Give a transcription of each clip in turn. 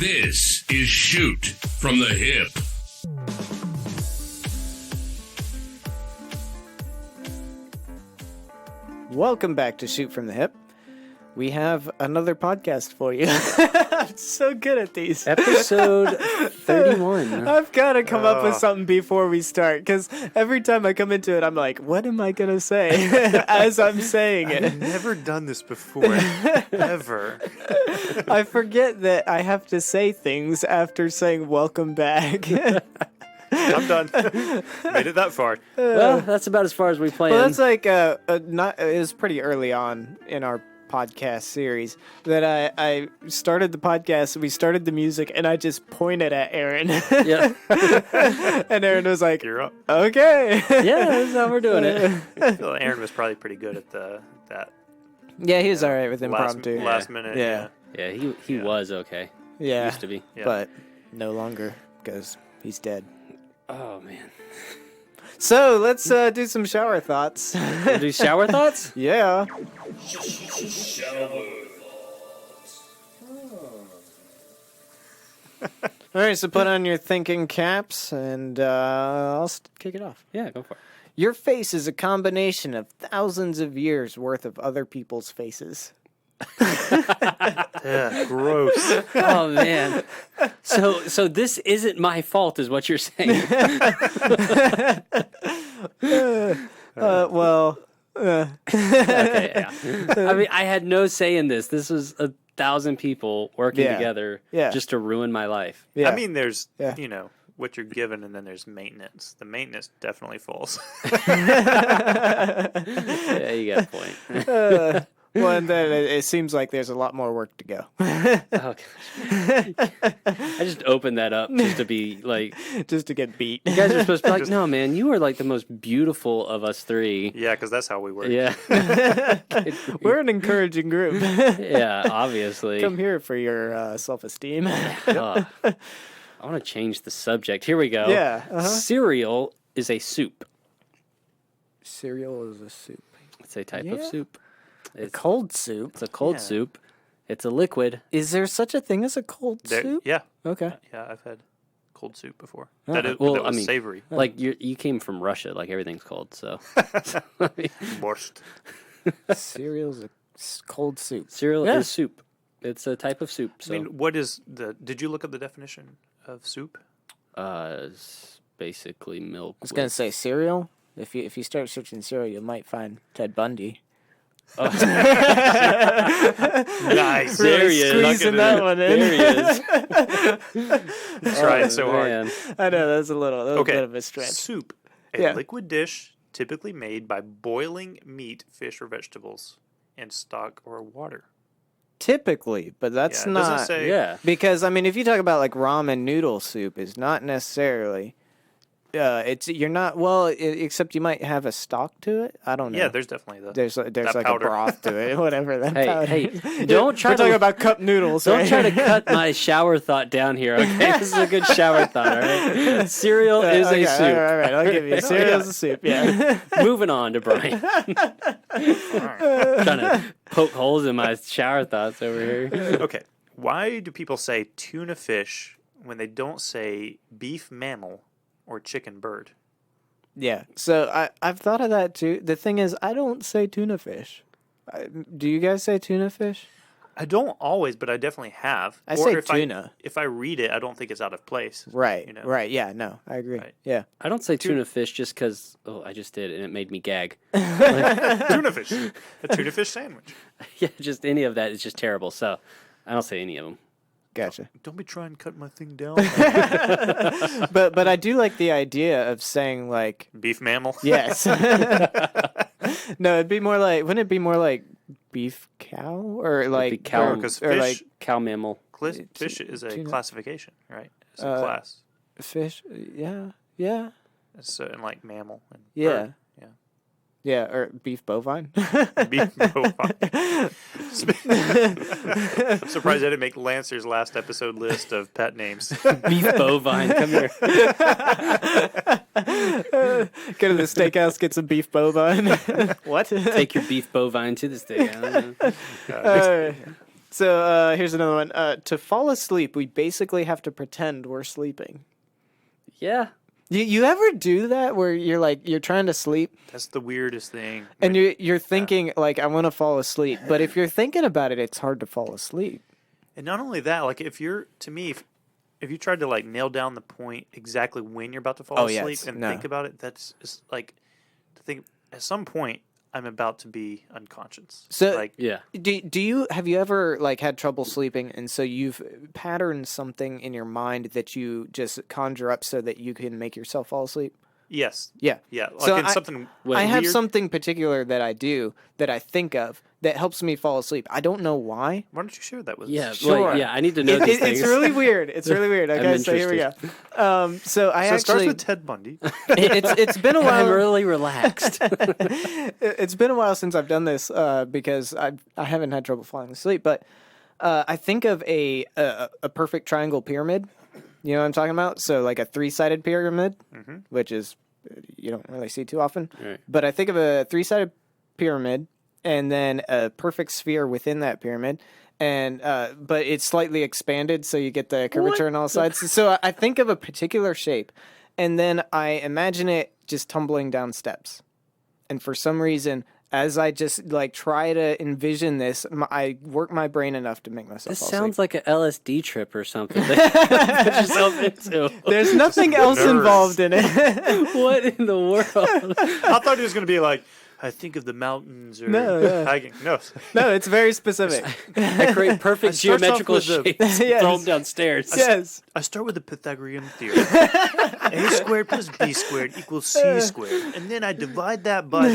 This is Shoot from the Hip. Welcome back to Shoot from the Hip. We have another podcast for you. I'm so good at these. Episode 31. I've got to come up with something before we start, because every time I come into it, I'm like, what am I going to say as I'm saying it? I've never done this before, ever. I forget that I have to say things after saying welcome back. I'm done. Made it that far. Well, that's about as far as we planned. Well, that's like, it was pretty early on in our podcast series that I started the podcast, we started the music, and I just pointed at Aaron. Yeah. And Aaron was like, You're up. okay. Yeah, that's how we're doing it. I feel Aaron was probably pretty good at that Yeah, he was all right with impromptu. last minute. Yeah. Yeah, he was okay. Yeah. Used to be. Yeah. But no longer, because he's dead. Oh, man. So let's do some shower thoughts. We'll do shower thoughts? Yeah. All right, so put on your thinking caps, and I'll kick it off. Yeah, go for it. Your face is a combination of thousands of years worth of other people's faces. Yeah, gross. Oh, man. So this isn't my fault is what you're saying. Well, Okay, yeah. I mean, I had no say in this. This was 1,000 people working Yeah. together Yeah. just to ruin my life. yeah. I mean, there's, Yeah. what you're given, and then there's maintenance. The maintenance definitely falls. Yeah, you got a point. Well, and then it seems like there's a lot more work to go. Oh, gosh. I just opened that up just to be like, Just to get beat. you guys are supposed to be like, no, man, you are like the most beautiful of us three. Yeah, because that's how we work. Yeah. We're an encouraging group. Yeah, obviously. Come here for your self-esteem. I want to change the subject. Here we go. Yeah. Uh-huh. Cereal is a soup. Cereal is a soup. It's a type of Yeah. soup. A cold soup. It's a cold Yeah. soup. It's a liquid. Is there such a thing as a cold soup? Yeah, Okay. yeah, I've had cold soup before. Oh. That Well, was I mean, savory. Like you came from Russia, like everything's cold. So Borscht. Cereal's a cold soup. cereal Yeah. is soup. It's a type of soup. So I mean, what is did you look up the definition of soup? it's basically milk. I was gonna say cereal. If you start searching cereal, you might find Ted Bundy. Nice. There he is. Squeezing that one in. There he is. Trying so hard. Man. I know that's a little Okay. bit of a stretch. Soup, a Yeah. liquid dish typically made by boiling meat, fish, or vegetables in stock or water. Typically, but that's Yeah, it doesn't not say- Yeah. because I mean, if you talk about like ramen noodle soup, is not necessarily. You're not except you might have a stock to it. I don't know. Yeah, there's definitely there's that like powder. a broth to it, whatever that powder. Hey, is. don't try We're talking to about cup noodles. don't right? try to cut my shower thought down here. Okay, this is a good shower thought. All right, cereal is Okay, a soup. All right, I'll give you cereal's a soup. Yeah. Moving on to Brian. Trying to poke holes in my shower thoughts over here. Okay, why do people say tuna fish when they don't say beef mammal or chicken bird? Yeah, so I've thought of that too. The thing is, I don't say tuna fish. Do you guys say tuna fish? I don't always, but I definitely have. I Or say if tuna. If I read it, I don't think it's out of place. Right, You know. right, yeah, no, I agree. Right. Yeah. I don't say tuna fish just because, I just did, and it made me gag. Tuna fish. A tuna fish sandwich. Yeah, just any of that is just terrible. So I don't say any of them. Gotcha. Don't be trying to cut my thing down. But I do like the idea of saying like Beef mammal. yes. No, it'd be more like wouldn't it be more like beef cow or like be cow, or, 'cause or fish- like Cow mammal. Fish is a tuna. classification, right? It's a Uh, class. fish? Yeah, yeah, It's and like mammal. And yeah. bird. Yeah, or beef bovine. Beef bovine. I'm surprised I didn't make Lancer's last episode list of pet names. Beef bovine. Come here. Go to the steakhouse, get some beef bovine. What? Take your beef bovine to the steakhouse. So here's another one. To fall asleep, we basically have to pretend we're sleeping. Yeah. You ever do that where you're trying to sleep That's the weirdest thing. and you're thinking like I want to fall asleep, but if you're thinking about it, it's hard to fall asleep. And not only that, like if you tried to like nail down the point exactly when you're about to fall asleep and think about it, that's just like to think at some point I'm about to be unconscious. So like Yeah. have you ever like had trouble sleeping and so you've patterned something in your mind that you just conjure up so that you can make yourself fall asleep? yes. Yeah. Yeah. Like So in something I have weird. something particular that I do that I think of that helps me fall asleep. I don't know why. Why don't you share that with Yeah. us? Sure. Like, yeah. I need to know these things. It's really weird. It's really weird. Okay, so here we go. So I So it starts actually with Ted Bundy. it's been a I'm while. really relaxed. It's been a while since I've done this because I haven't had trouble falling asleep. But I think of a perfect triangle pyramid. You know what I'm talking about? So like a 3-sided pyramid, which is you don't really see too often. Right. But I think of a 3-sided pyramid and then a perfect sphere within that pyramid. And but it's slightly expanded, so you get the curvature on all sides. So I think of a particular shape, and then I imagine it just tumbling down steps. And for some reason, as I just like try to envision this, I work my brain enough to make myself. This fall sounds asleep. like an LSD trip or something. That you put yourself into. There's nothing else nerds. involved in it. What in the world? I thought he was going to be like, I think of the mountains or No. hiking. No. No, it's very specific. I create perfect starts off geometrical with the- shapes. Yes. Throw them downstairs. Yes. I start with the Pythagorean theorem. A squared plus B squared equals C squared. And then I divide that by...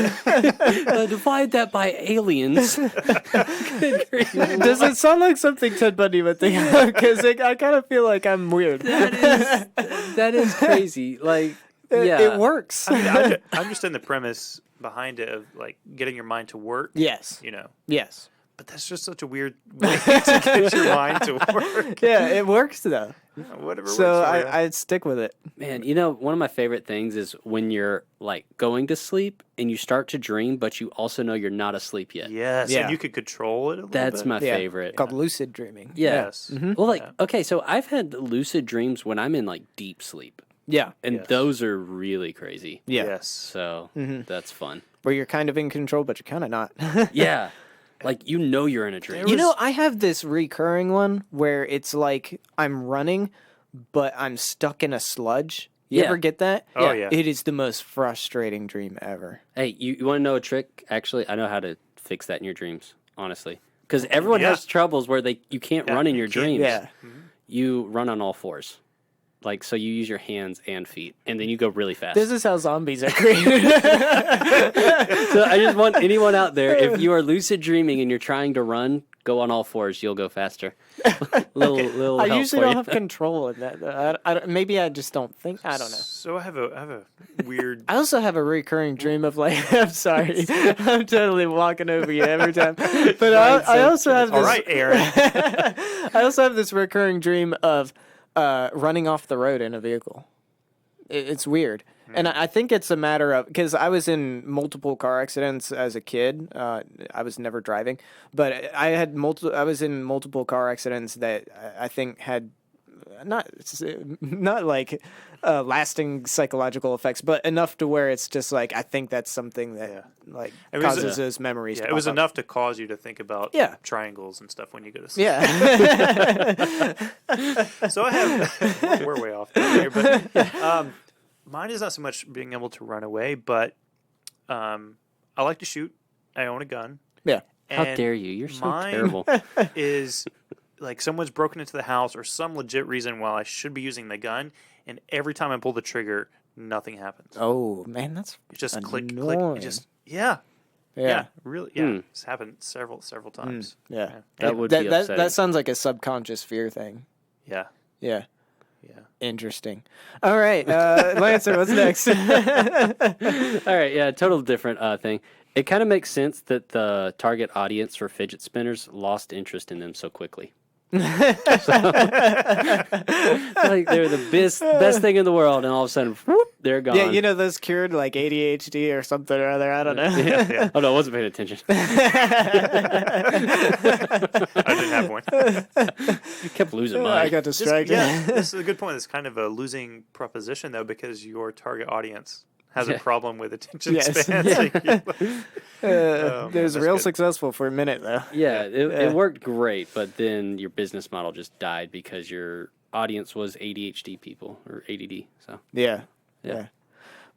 Divide that by aliens. Good grief. Does it sound like something Ted Bundy would think of? Because I kind of feel like I'm weird. That is crazy. Like, yeah. It works. I understand the premise behind it of like getting your mind to work. Yes. You know. Yes. But that's just such a weird way to get your mind to work. Yeah, it works though. Whatever So works for you. I'd stick with it. Man, you know, one of my favorite things is when you're like going to sleep and you start to dream, but you also know you're not asleep yet. Yes, Yeah. and you could control it a little That's bit. my Yeah. favorite. Called lucid dreaming. Yeah. Yes. Well, like, Yeah. okay, so I've had lucid dreams when I'm in like deep sleep, Yeah. and Yes. those are really crazy. Yeah. Yes. So that's fun. Where you're kind of in control, but you're kind of not. Yeah. Like, you know you're in a dream. You know, I have this recurring one where it's like I'm running, but I'm stuck in a sludge. You Yeah. ever get that? Oh, yeah. It is the most frustrating dream ever. Hey, you want to know a trick? Actually, I know how to fix that in your dreams, honestly. Because everyone Yeah. has troubles where you can't run in your dreams. Yeah. You run on all fours. Like, so you use your hands and feet, and then you go really fast. This is how zombies are created. So I just want anyone out there, if you are lucid dreaming and you're trying to run, go on all fours. You'll go faster. little I help usually for don't you. have control in that. Though. Maybe I just don't think. I don't know. So I have a weird... I also have a recurring dream of like. I'm sorry, I'm totally walking over you every time. But I also have this. All right, Aaron. I also have this recurring dream of running off the road in a vehicle. It's weird. And I think it's a matter of because I was in multiple car accidents as a kid. I was never driving, but I was in multiple car accidents that I think had not like lasting psychological effects, but enough to where it's just like I think that's something that like It was causes those memories. Yeah, to it was pop up. enough to cause you to think about Yeah. triangles and stuff when you go to sleep. Yeah. So I have... We're way off here, but mine is not so much being able to run away, but I like to shoot. I own a gun. Yeah. How and dare you? You're so mine terrible. is like someone's broken into the house or some legit reason while I should be using the gun, and every time I pull the trigger, nothing happens. Oh man, that's It just click, annoying. it just yeah, really, It's happened several times. Yeah. That would be upsetting. that sounds like a subconscious fear thing. Yeah, Yeah. yeah. Interesting. All right, Lancer, what's next? All right, yeah, total different thing. It kind of makes sense that the target audience for fidget spinners lost interest in them so quickly. Like they're the best thing in the world, and all of a sudden, whoop, they're gone. Yeah, you know those cured like ADHD or something or other. I don't know. Yeah. Oh no, I wasn't paying attention. I didn't have one. You kept losing mine. I got distracted. This is a good point. It's kind of a losing proposition, though, because your target audience has a problem with attention span. It was real good. successful for a minute, though. Yeah, it worked great, but then your business model just died because your audience was ADHD people or ADD. So Yeah.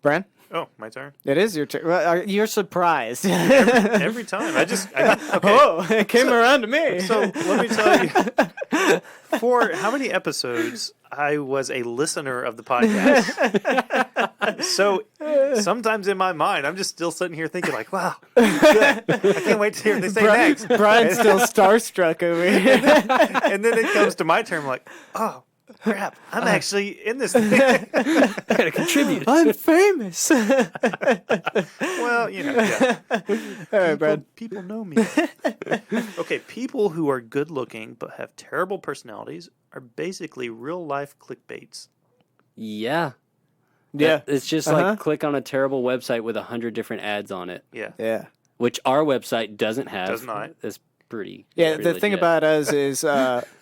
Brian? Oh, my turn. It is your turn. Well, you're surprised. Every time. Okay. Oh, it came around to me. So let me tell you, for how many episodes I was a listener of the podcast. So sometimes in my mind, I'm just still sitting here thinking like, wow, good. I can't wait to hear what they say next. Brian's still starstruck over here. And then it comes to my turn, I'm like, oh, crap, I'm actually in this thing. I gotta contribute. I'm famous. Well, yeah. All right, Brad. People know me. Okay, people who are good looking but have terrible personalities are basically real life clickbaits. Yeah. Yeah. It's just like click on a terrible website with 100 different ads on it, Yeah. which our website doesn't have. Does not. It's pretty. Yeah, pretty the thing legit. about us is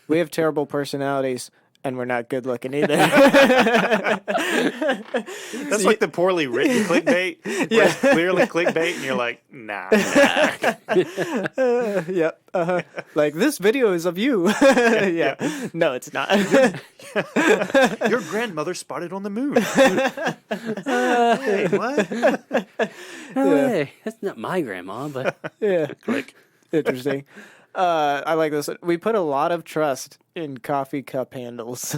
we have terrible personalities. And we're not good looking either. That's like the poorly written clickbait. Yeah. It's clearly clickbait, and you're like, nah. Yep. Like, this video is of you. Yeah. No, it's not. Your grandmother spotted on the moon. Hey, what? No way. That's not my grandma, but Yeah. Click. Interesting. I like this. We put a lot of trust in coffee cup handles.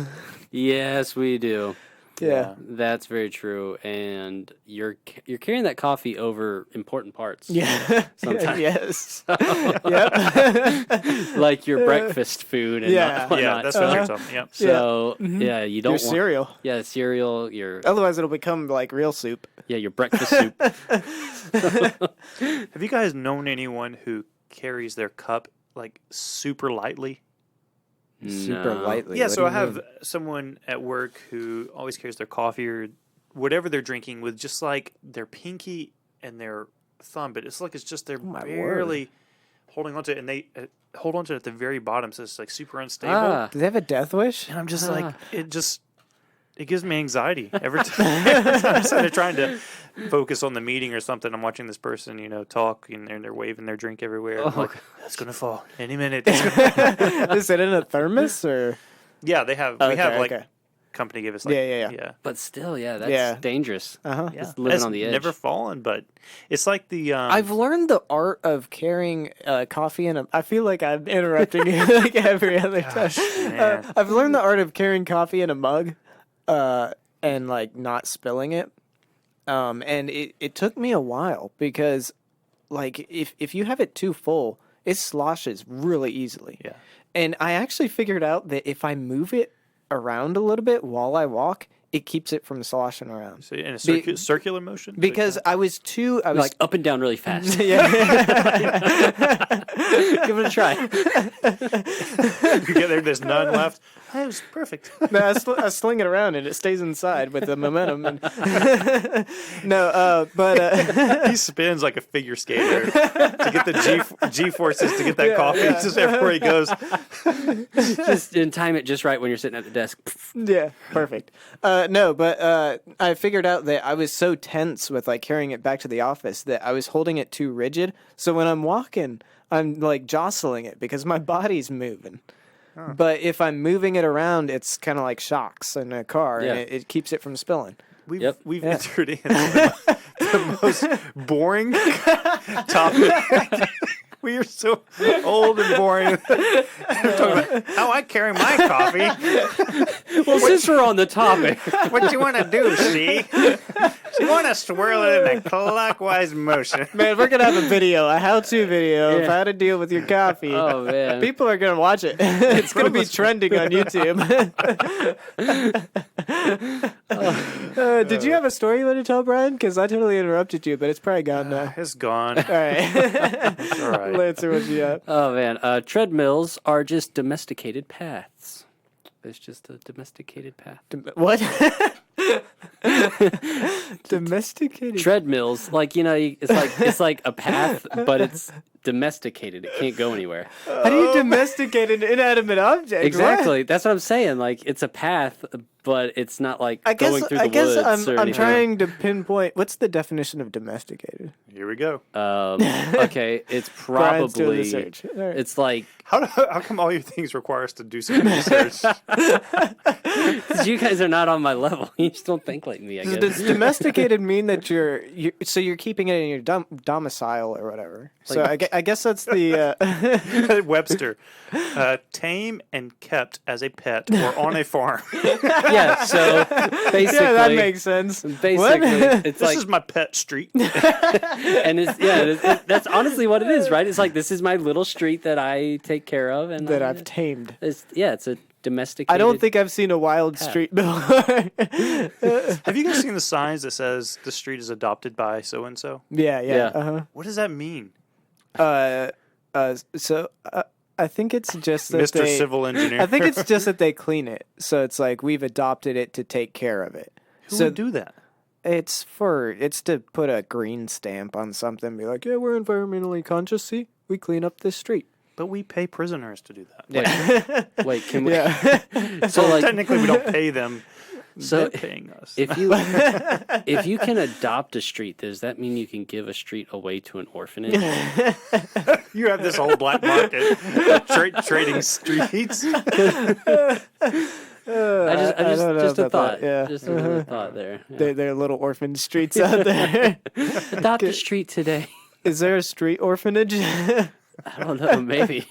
yes, we do. Yeah. That's very true. And you're carrying that coffee over important parts. Yeah. Sometimes. Yes. Yep. Like your breakfast food and Yeah. whatnot. Yeah, that's what you're talking. Yep. So yeah, you don't Your want cereal. Yeah, cereal. Your Otherwise, it'll become like real soup. your breakfast soup. Have you guys known anyone who carries their cup like super lightly? Super No. lightly. Yeah, What so do I you have mean? someone at work who always carries their coffee or whatever they're drinking with just like their pinky and their thumb, but it's like it's just they're my barely holding onto it, and they hold onto it at the very bottom, so it's like super unstable. Ah. Do they have a death wish? And I'm just like, it gives me anxiety every time. I'm sitting there trying to focus on the meeting or something. I'm watching this person, talk, and they're waving their drink everywhere. I'm like, it's gonna fall any minute. Is it in a thermos or? Yeah, we have like company give us like Yeah. But still, that's dangerous. Uh-huh. Yeah. Just living It's on the edge. Never fallen, but it's like the I've learned the art of carrying coffee in a. I feel like I'm interrupting you like every other time. man. I've learned the art of carrying coffee in a mug, and like not spilling it. And it took me a while because, like, if you have it too full, it sloshes really easily. Yeah. And I actually figured out that if I move it around a little bit while I walk, it keeps it from sloshing around. So in a circular motion? Because I was Like up and down really fast. yeah. Give it a try. You get there, there's none left. That was perfect. No, I sling it around and it stays inside with the momentum. And but He spins like a figure skater to get the G forces to get that coffee just everywhere he goes. Just and time it just right when you're sitting at the desk. yeah, perfect. But I figured out that I was so tense with like carrying it back to the office that I was holding it too rigid. So when I'm walking, I'm like jostling it because my body's moving. But if I'm moving it around, it's kind of like shocks in a car, and it keeps it from spilling. We've entered in the most boring topic. We are so old and boring. We're talking about how I carry my coffee. Well, since we're on the topic, What you want to do, see? You want to swirl it in a clockwise motion. Man, we're gonna have a video, a how-to video of how to deal with your coffee. oh man, People are gonna watch it. It's gonna be trending on YouTube. Did you have a story you want to tell, Brian? Because I totally interrupted you, but it's probably gone now. It's gone. All right. It's all right. Let's see what you got. oh man, treadmills are just domesticated paths. It's just a domesticated path. What? Domesticated. Treadmills, like, it's like a path, but it's domesticated. It can't go anywhere. How do you domesticate an inanimate object? Exactly. What? That's what I'm saying. Like, it's a path, but it's not like going through the woods. I'm trying to pinpoint. What's the definition of domesticated? Here we go. Okay, it's Brian's doing the probably. search. All right. It's like How come all your things require us to do some research? 'cause you guys are not on my level. You just don't think like me. I guess. Does domesticated mean that you're keeping it in your domicile or whatever? So I guess that's the Webster, tame and kept as a pet or on a farm. Yeah. So basically, yeah, that makes sense. Basically, What? it's This like, is my pet street. and that's honestly what it is, right? It's like this is my little street that I take care of, and that I've tamed. It's a domesticated. I don't think I've seen a wild street before. Have you guys seen the signs that says the street is adopted by so and so? Yeah. Yeah. What does that mean, So I think it's just that Mr. Civil Engineer? I think it's just that they clean it. So it's like we've adopted it to take care of it. Who would do that? It's to put a green stamp on something. Be like, yeah, we're environmentally conscious. See, we clean up this street. But we pay prisoners to do that. Wait, can we? Yeah. So like, Technically, we don't pay them. So They're paying us. if you can adopt a street, does that mean you can give a street away to an orphanage? You have this whole black market trading streets. I just a thought. Yeah. Just a little thought there. Yeah. They're little orphan streets out there. Adopt a street today. Is there a street orphanage? I don't know. Maybe.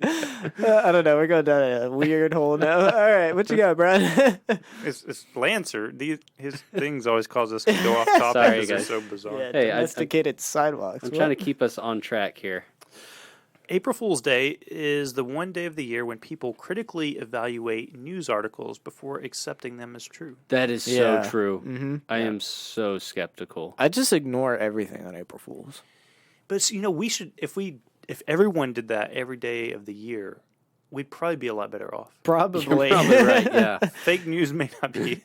I don't know. We're going down a weird hole now. All right, what you got, Brian? It's Lancer. His things always cause us to go off topic Sorry, because they're guys. so bizarre. Yeah, Hey, domesticated sidewalks. I'm trying to keep us on track here. April Fool's Day is the one day of the year when people critically evaluate news articles before accepting them as true. That is Yeah. so true. Mm-hmm. I am so skeptical. I just ignore everything on April Fools. But we should if everyone did that every day of the year, we'd probably be a lot better off. Probably. You're probably right. Yeah. Fake news may not be.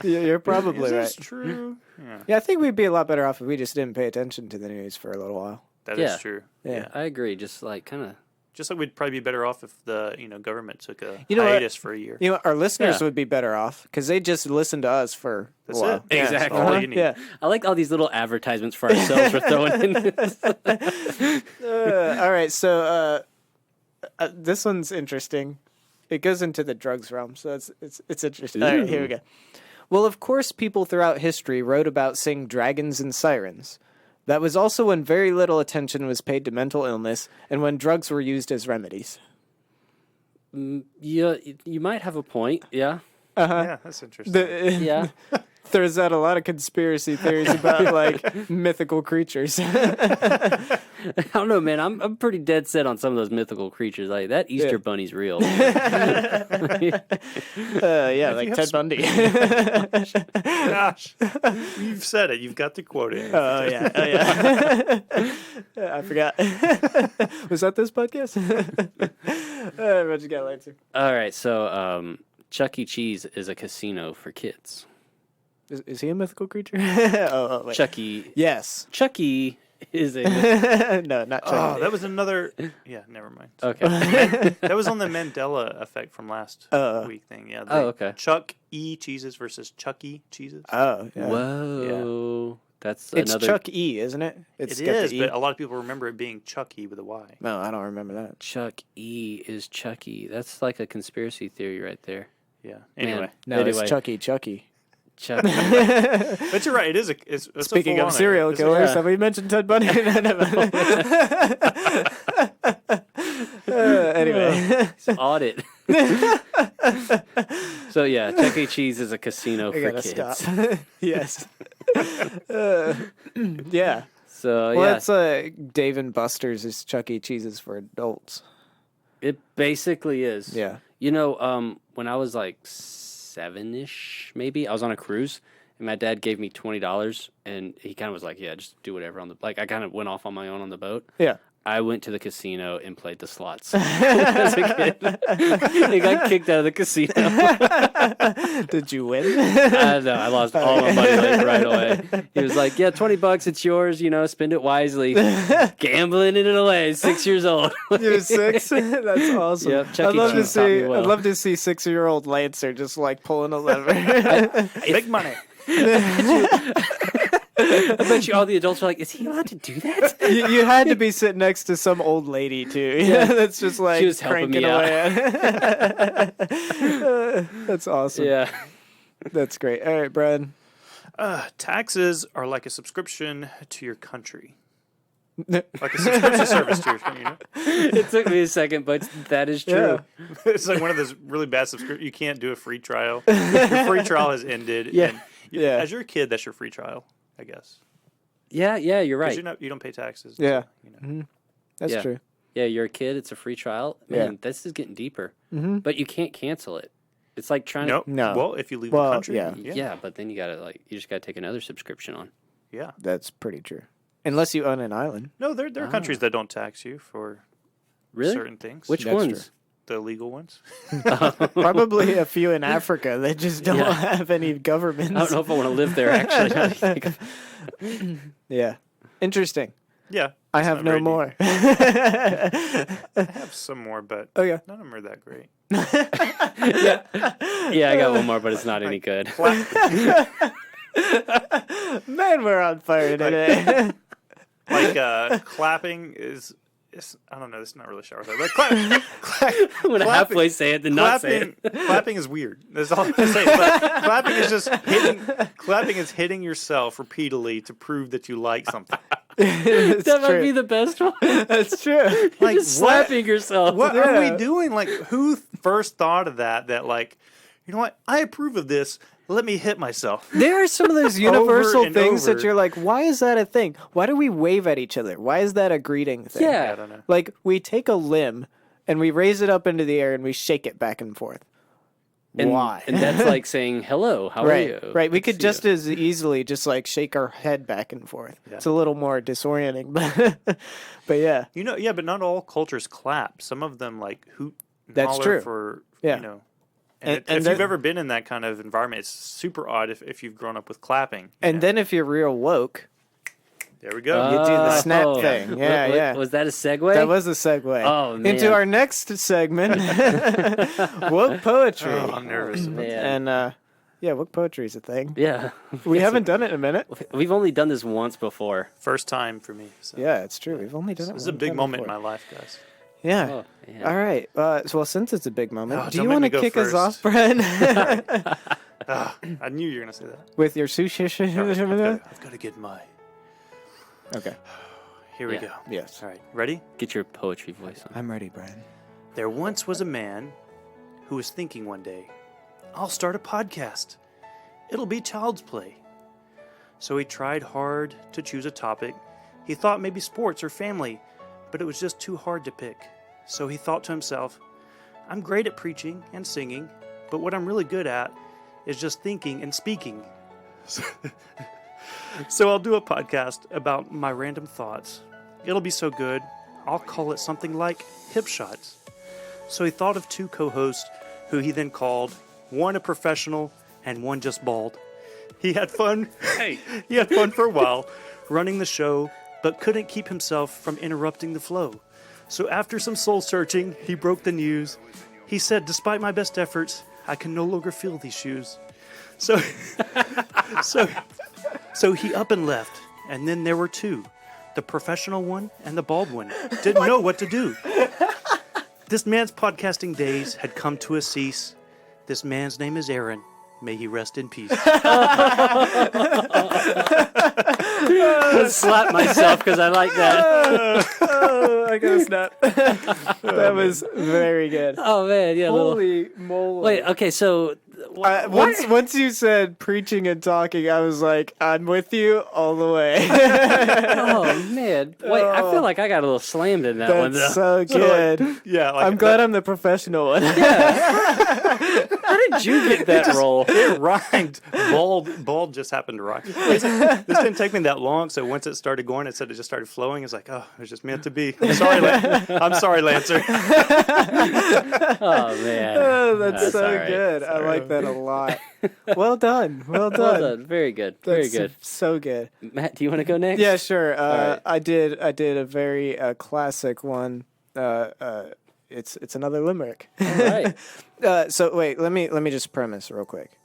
You're probably Is right. this true? Yeah, Yeah, I think we'd be a lot better off if we just didn't pay attention to the news for a little while. that Yeah. is true. Yeah. I agree. Just like kind of. Just like we'd probably be better off if the government took a You know what? hiatus for a year. You know, our listeners Yeah. would be better off because they just listen to us for That's a while. it. Yeah. Exactly. All you need. Yeah. I like all these little advertisements for ourselves we're throwing in. All right, so this one's interesting. It goes into the drugs realm, so it's interesting. All right, here we go. Well, of course, people throughout history wrote about seeing dragons and sirens. That was also when very little attention was paid to mental illness and when drugs were used as remedies. Yeah, you might have a point. Yeah. Yeah, that's interesting. Yeah. Throws out a lot of conspiracy theories about like mythical creatures. I don't know, man. I'm pretty dead set on some of those mythical creatures. Like that Easter bunny's real. Yeah, like Ted Bundy. Gosh, you've said it. You've got to quote it. Oh yeah. I forgot. Was that this podcast? What you got, Lancer? All right, so Chuck E. Cheese is a casino for kids. Is he a mythical creature? Wait. Chucky. Yes. Chucky is a. No, not Oh, Chucky. that was another. Yeah, never mind. Okay. That was on the Mandela effect from last week thing. Yeah. Okay. Chuck E. cheeses versus Chucky cheeses. Oh, yeah. Whoa. That's It's another. Chuck E, isn't it? It's It got the is, E. but a lot of people remember it being Chucky with a Y. No, I don't remember that. Chuck E is Chucky. That's like a conspiracy theory right there. Yeah. Anyway, Man. No, Anyway. it's Chucky. Chuck. but you're right. It is it's Speaking a of serial killers, yeah. have we mentioned Ted Bundy? Anyway. Audit. So yeah, Chuck E. Cheese is a casino I for gotta kids. stop. Yes. Yeah. So Well, yeah, that's Dave and Buster's is Chuck E. Cheese's for adults. it basically is. Yeah. You know, when I was like 7-ish, maybe I was on a cruise, and my dad gave me $20, and he kind of was like, "Yeah, just do whatever on the." Like I kind of went off on my own on the boat. Yeah. I went to the casino and played the slots as a kid. I got kicked out of the casino. Did you win? No, I lost all my money right away. He was like, "Yeah, $20, it's yours. Spend it wisely." Gambling it away. 6 years old. You're 6. That's awesome. Yep, I'd love to see. well. I'd love to see 6-year-old Lancer just like pulling a lever. Big money. I bet you all the adults are like, "Is he allowed to do that?" You had to be sitting next to some old lady too. Yeah, that's just like she was helping cranking me out. away. That's awesome. Yeah. That's great. All right, Brad. Taxes are like a subscription to your country. Like a subscription service to your country. It took me a second, but that is true. Yeah. It's like one of those really bad subscriptions. You can't do a free trial. Your free trial has ended. Yeah. And Yeah. As you're a kid, that's your free trial, I guess. Yeah, you're right. Because you don't pay taxes. Yeah. So, That's Yeah. true. Yeah, you're a kid. It's a free trial. Man, Yeah. this is getting deeper. But you can't cancel it. It's like trying Nope. to. No. Well, if you leave Well, the country. yeah. Yeah, but then you just gotta take another subscription on. Yeah. That's pretty true. Unless you own an island. No, there are countries that don't tax you for Really? certain things. Which That's ones? The illegal ones. Probably a few in Africa that just don't Yeah. have any governments. I don't know if I want to live there. Actually, now that you think of- Yeah. Interesting. Yeah. I it's have not no very more. deep. I have some more, but Oh yeah. none of them are that great. yeah, I got one more, but it's not any good. Man, we're on fire today. Like clapping is I don't know. This is not really shower thing. But I'm gonna halfway say it, then not say it. Clapping is weird. That's all I'm gonna say. But clapping is just hitting. Clapping is hitting yourself repeatedly to prove that you like something. That might be the best one. That's true. You're Like, just what? slapping yourself. What are Yeah. we doing? Like, who first thought of that? That like, you know what? I approve of this. Let me hit myself. There are some of those universal and things that over. you're like, why is that a thing? Why do we wave at each other? Why is that a greeting thing? Yeah. I don't know. Like, we take a limb and we raise it up into the air and we shake it back and forth. And, Why? And that's like saying hello. How are Right, you? right. We Good could to see just you. as easily just like shake our head back and forth. Yeah. It's a little more disorienting, but yeah, You know, yeah, but not all cultures clap. Some of them like hoot. And That's holler true. For Yeah. you know. And- And, and if that- you've ever been in that kind of environment, it's super odd if you've grown up with clapping. and then if you're real woke, There we go. you do the snap Oh. thing. Yeah, yeah. Was that a segue? That was a segue. Oh, man. Into our next segment, woke poetry. Oh, I'm nervous. Man. And yeah, woke poetry is a thing. Yeah. We haven't done it in a minute. We've only done this once before. First time for me. So. Yeah, it's true. We've only done it. This is a one big time moment in before. my life, guys. Yeah. Oh, man. All right. Well, since it's a big moment, Oh, do don't you make want me to go kick us first. off, Brad, I knew you were going to say that. with your sushi? I've got to get my. Okay. Here we Yeah. go. Yes. All right. Ready? Get your poetry voice on. I'm ready, Brad. There once was a man who was thinking one day, I'll start a podcast. It'll be child's play. So he tried hard to choose a topic. He thought maybe sports or family, but it was just too hard to pick. So he thought to himself, I'm great at preaching and singing, but what I'm really good at is just thinking and speaking. So I'll do a podcast about my random thoughts. It'll be so good, I'll call it something like Hip Shots. So he thought of two co-hosts who he then called, one a professional and one just bald. He had fun. He had fun for a while running the show, but couldn't keep himself from interrupting the flow. So after some soul searching, he broke the news. He said, despite my best efforts, I can no longer fill these shoes. So so he up and left, and then there were two, the professional one and the bald one. Didn't know what to do. This man's podcasting days had come to a cease. This man's name is Aaron. May he rest in peace. I slapped myself because I like that. Oh, I got a snap. That was very good. Oh man, yeah. Holy moly! Wait, okay, so Once you said preaching and talking, I was like, I'm with you all the way. oh man, wait, I feel like I got a little slammed in that one though. That's so good. Yeah, like I'm glad I'm the professional one. I did you get that role? It rhymed. Bald just happened to rhyme. This didn't take me that long, so once it started going, it said it just started flowing. It's like, oh, it was just meant to be. I'm sorry, Lancer. Oh, man. Oh, that's so all right. good. I like that a lot. Well done. Well done. Well done. Very good. Very good. So good. Matt, do you want to go next? Yeah, sure. right. I did a very classic one. It's another limerick. All right. So wait, let me just premise real quick,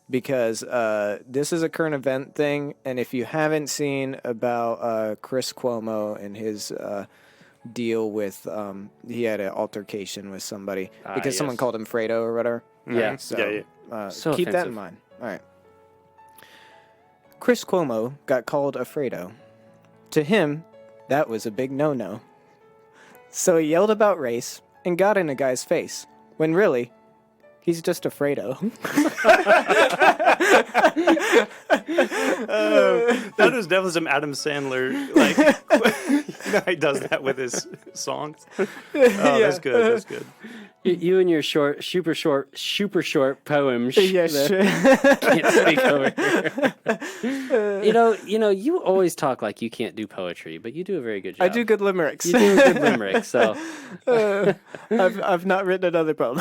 because this is a current event thing, and if you haven't seen about Chris Cuomo and his deal with he had an altercation with somebody because someone called him Fredo or whatever. Yeah. So, So keep that offensive. in mind. All right. Chris Cuomo got called a Fredo. To him, that was a big no-no. So he yelled about race and got in a guy's face, when really, he's just a Fredo. That was definitely some Adam Sandler, like, he does that with his songs. Oh, that's good. That's good. You and your super short poems. Yeah, that sure. Can't speak over here. you know, you always talk like you can't do poetry, but you do a very good job. I do good limericks. You do a good limerick, so I've not written another poem.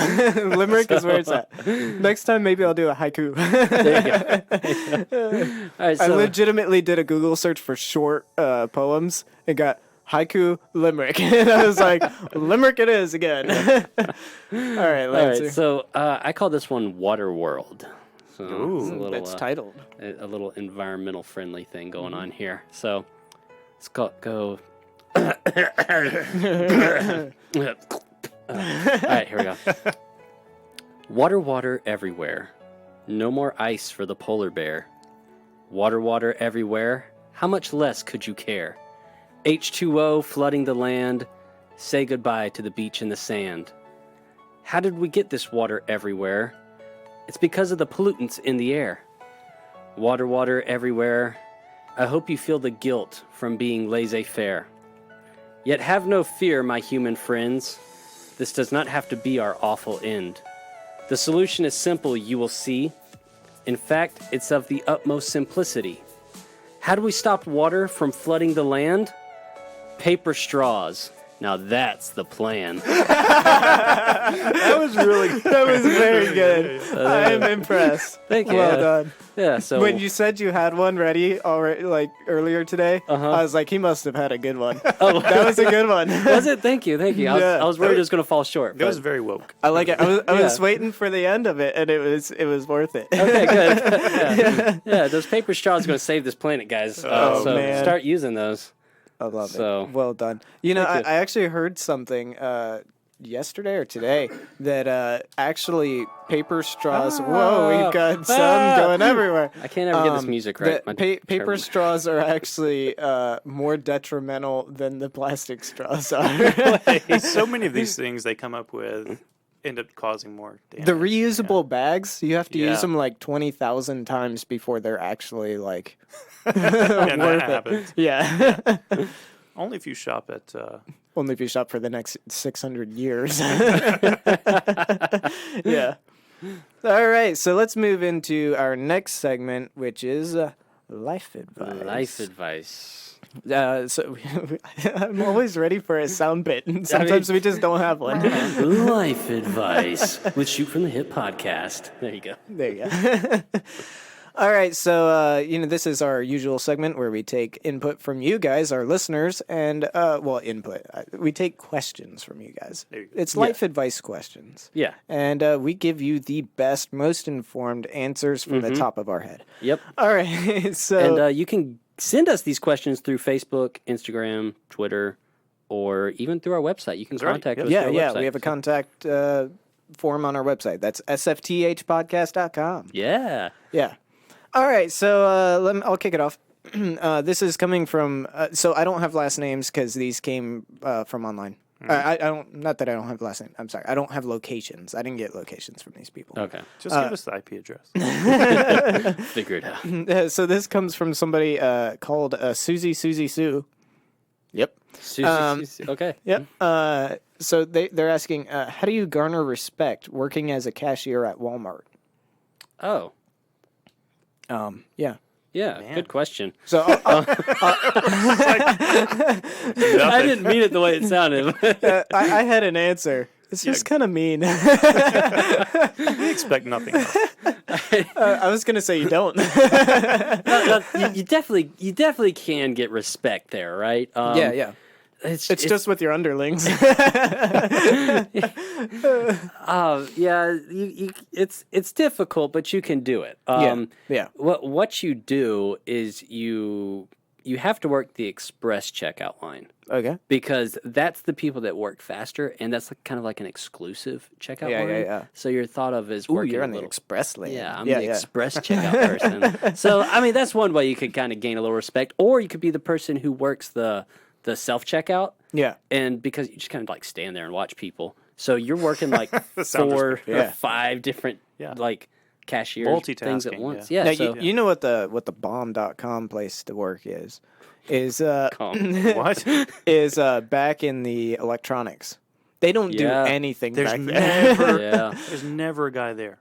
Limerick is where it's at. Next time, maybe I'll do a haiku. there you go. All right, I so legitimately did a Google search for short poems and got haiku limerick, and I was like, limerick it is again. All right, Lancer. so I call this one Water World. So it's a little, It's titled. a little environmental friendly thing going on here. So let's go. All right, here we go. Water everywhere. No more ice for the polar bear. Water everywhere. How much less could you care? H2O flooding the land. Say goodbye to the beach and the sand. How did we get this water everywhere? It's because of the pollutants in the air. Water everywhere. I hope you feel the guilt from being laissez-faire. Yet have no fear, my human friends. This does not have to be our awful end. The solution is simple, you will see. In fact, it's of the utmost simplicity. How do we stop water from flooding the land? Paper straws. Now that's the plan. That was very good. I am impressed. Thank you. Well done. Yeah, so When you said you had one ready already, like earlier today, I was like, he must have had a good one. Oh. That was a good one. was it? Thank you. Yeah. I was worried it was going to fall short. That was but- very woke. I like it. I was Yeah. waiting for the end of it, and it was worth it. Okay, good. Yeah, those paper straws are going to save this planet, guys. So man. start using those. I love So- it. Well done. You know, Thank you. I actually heard something yesterday or today that actually paper straws. Whoa, we've got some going everywhere. I can't ever get this music right. My Paper terrible- straws are actually more detrimental than the plastic straws are. So many of these things they come up with end up causing more damage. The reusable bags, you have to Yeah. use them like 20,000 times before they're actually like Yeah, that worth it. happens. Yeah. Only if you shop at. Only if you shop for the next 600 years. Yeah. All right, so let's move into our next segment, which is life advice. Life advice. So I'm always ready for a sound bit, and sometimes we just don't have one. Life advice with Shoot from the Hip podcast. There you go. There you go. All right, so this is our usual segment where we take input from you guys, our listeners, and input. We take questions from you guys. you go. It's life advice questions. Yeah. And we give you the best, most informed answers from the top of our head. Yep. All right, so And you can send us these questions through Facebook, Instagram, Twitter, or even through our website. You can That's right. contact Yep. us through our yeah, website. we have a contact form on our website. That's sfthpodcast.com. Yeah. Yeah. All right, so I'll kick it off. This is coming from. So I don't have last names because these came from online. I don't. Not that I don't have last name. I'm sorry. I don't have locations. I didn't get locations from these people. Okay. Just give us the IP address. Figure it out. So this comes from somebody called Susie Sue. Yep. Susie. Okay. Yep. So they're asking, how do you garner respect working as a cashier at Walmart? Oh. Yeah. Yeah, Man. good question. So I didn't mean it the way it sounded. I had an answer. It's just kind of mean. We expect nothing else. I was gonna say you don't. You definitely can get respect there, right? Yeah. It's just with your underlings. it's difficult, but you can do it. Yeah. What you do is you have to work the express checkout line. Okay. Because that's the people that work faster, and that's kind of like an exclusive checkout line. Yeah. So you're thought of as Ooh, working you're a on the little. express lane. Yeah, I'm the express checkout person. So I mean, that's one way you could kind of gain a little respect, or you could be the person who works the self checkout. Yeah. And because you just kind of like stand there and watch people, so you're working like Sounds 4 or yeah. 5 different like cashier things at Multitasking, once. yeah. Yeah, Now, so you know what the bomb.com place to work is What? is back in the electronics. They don't do Yeah. anything There's back there. never, yeah. there's never a guy there.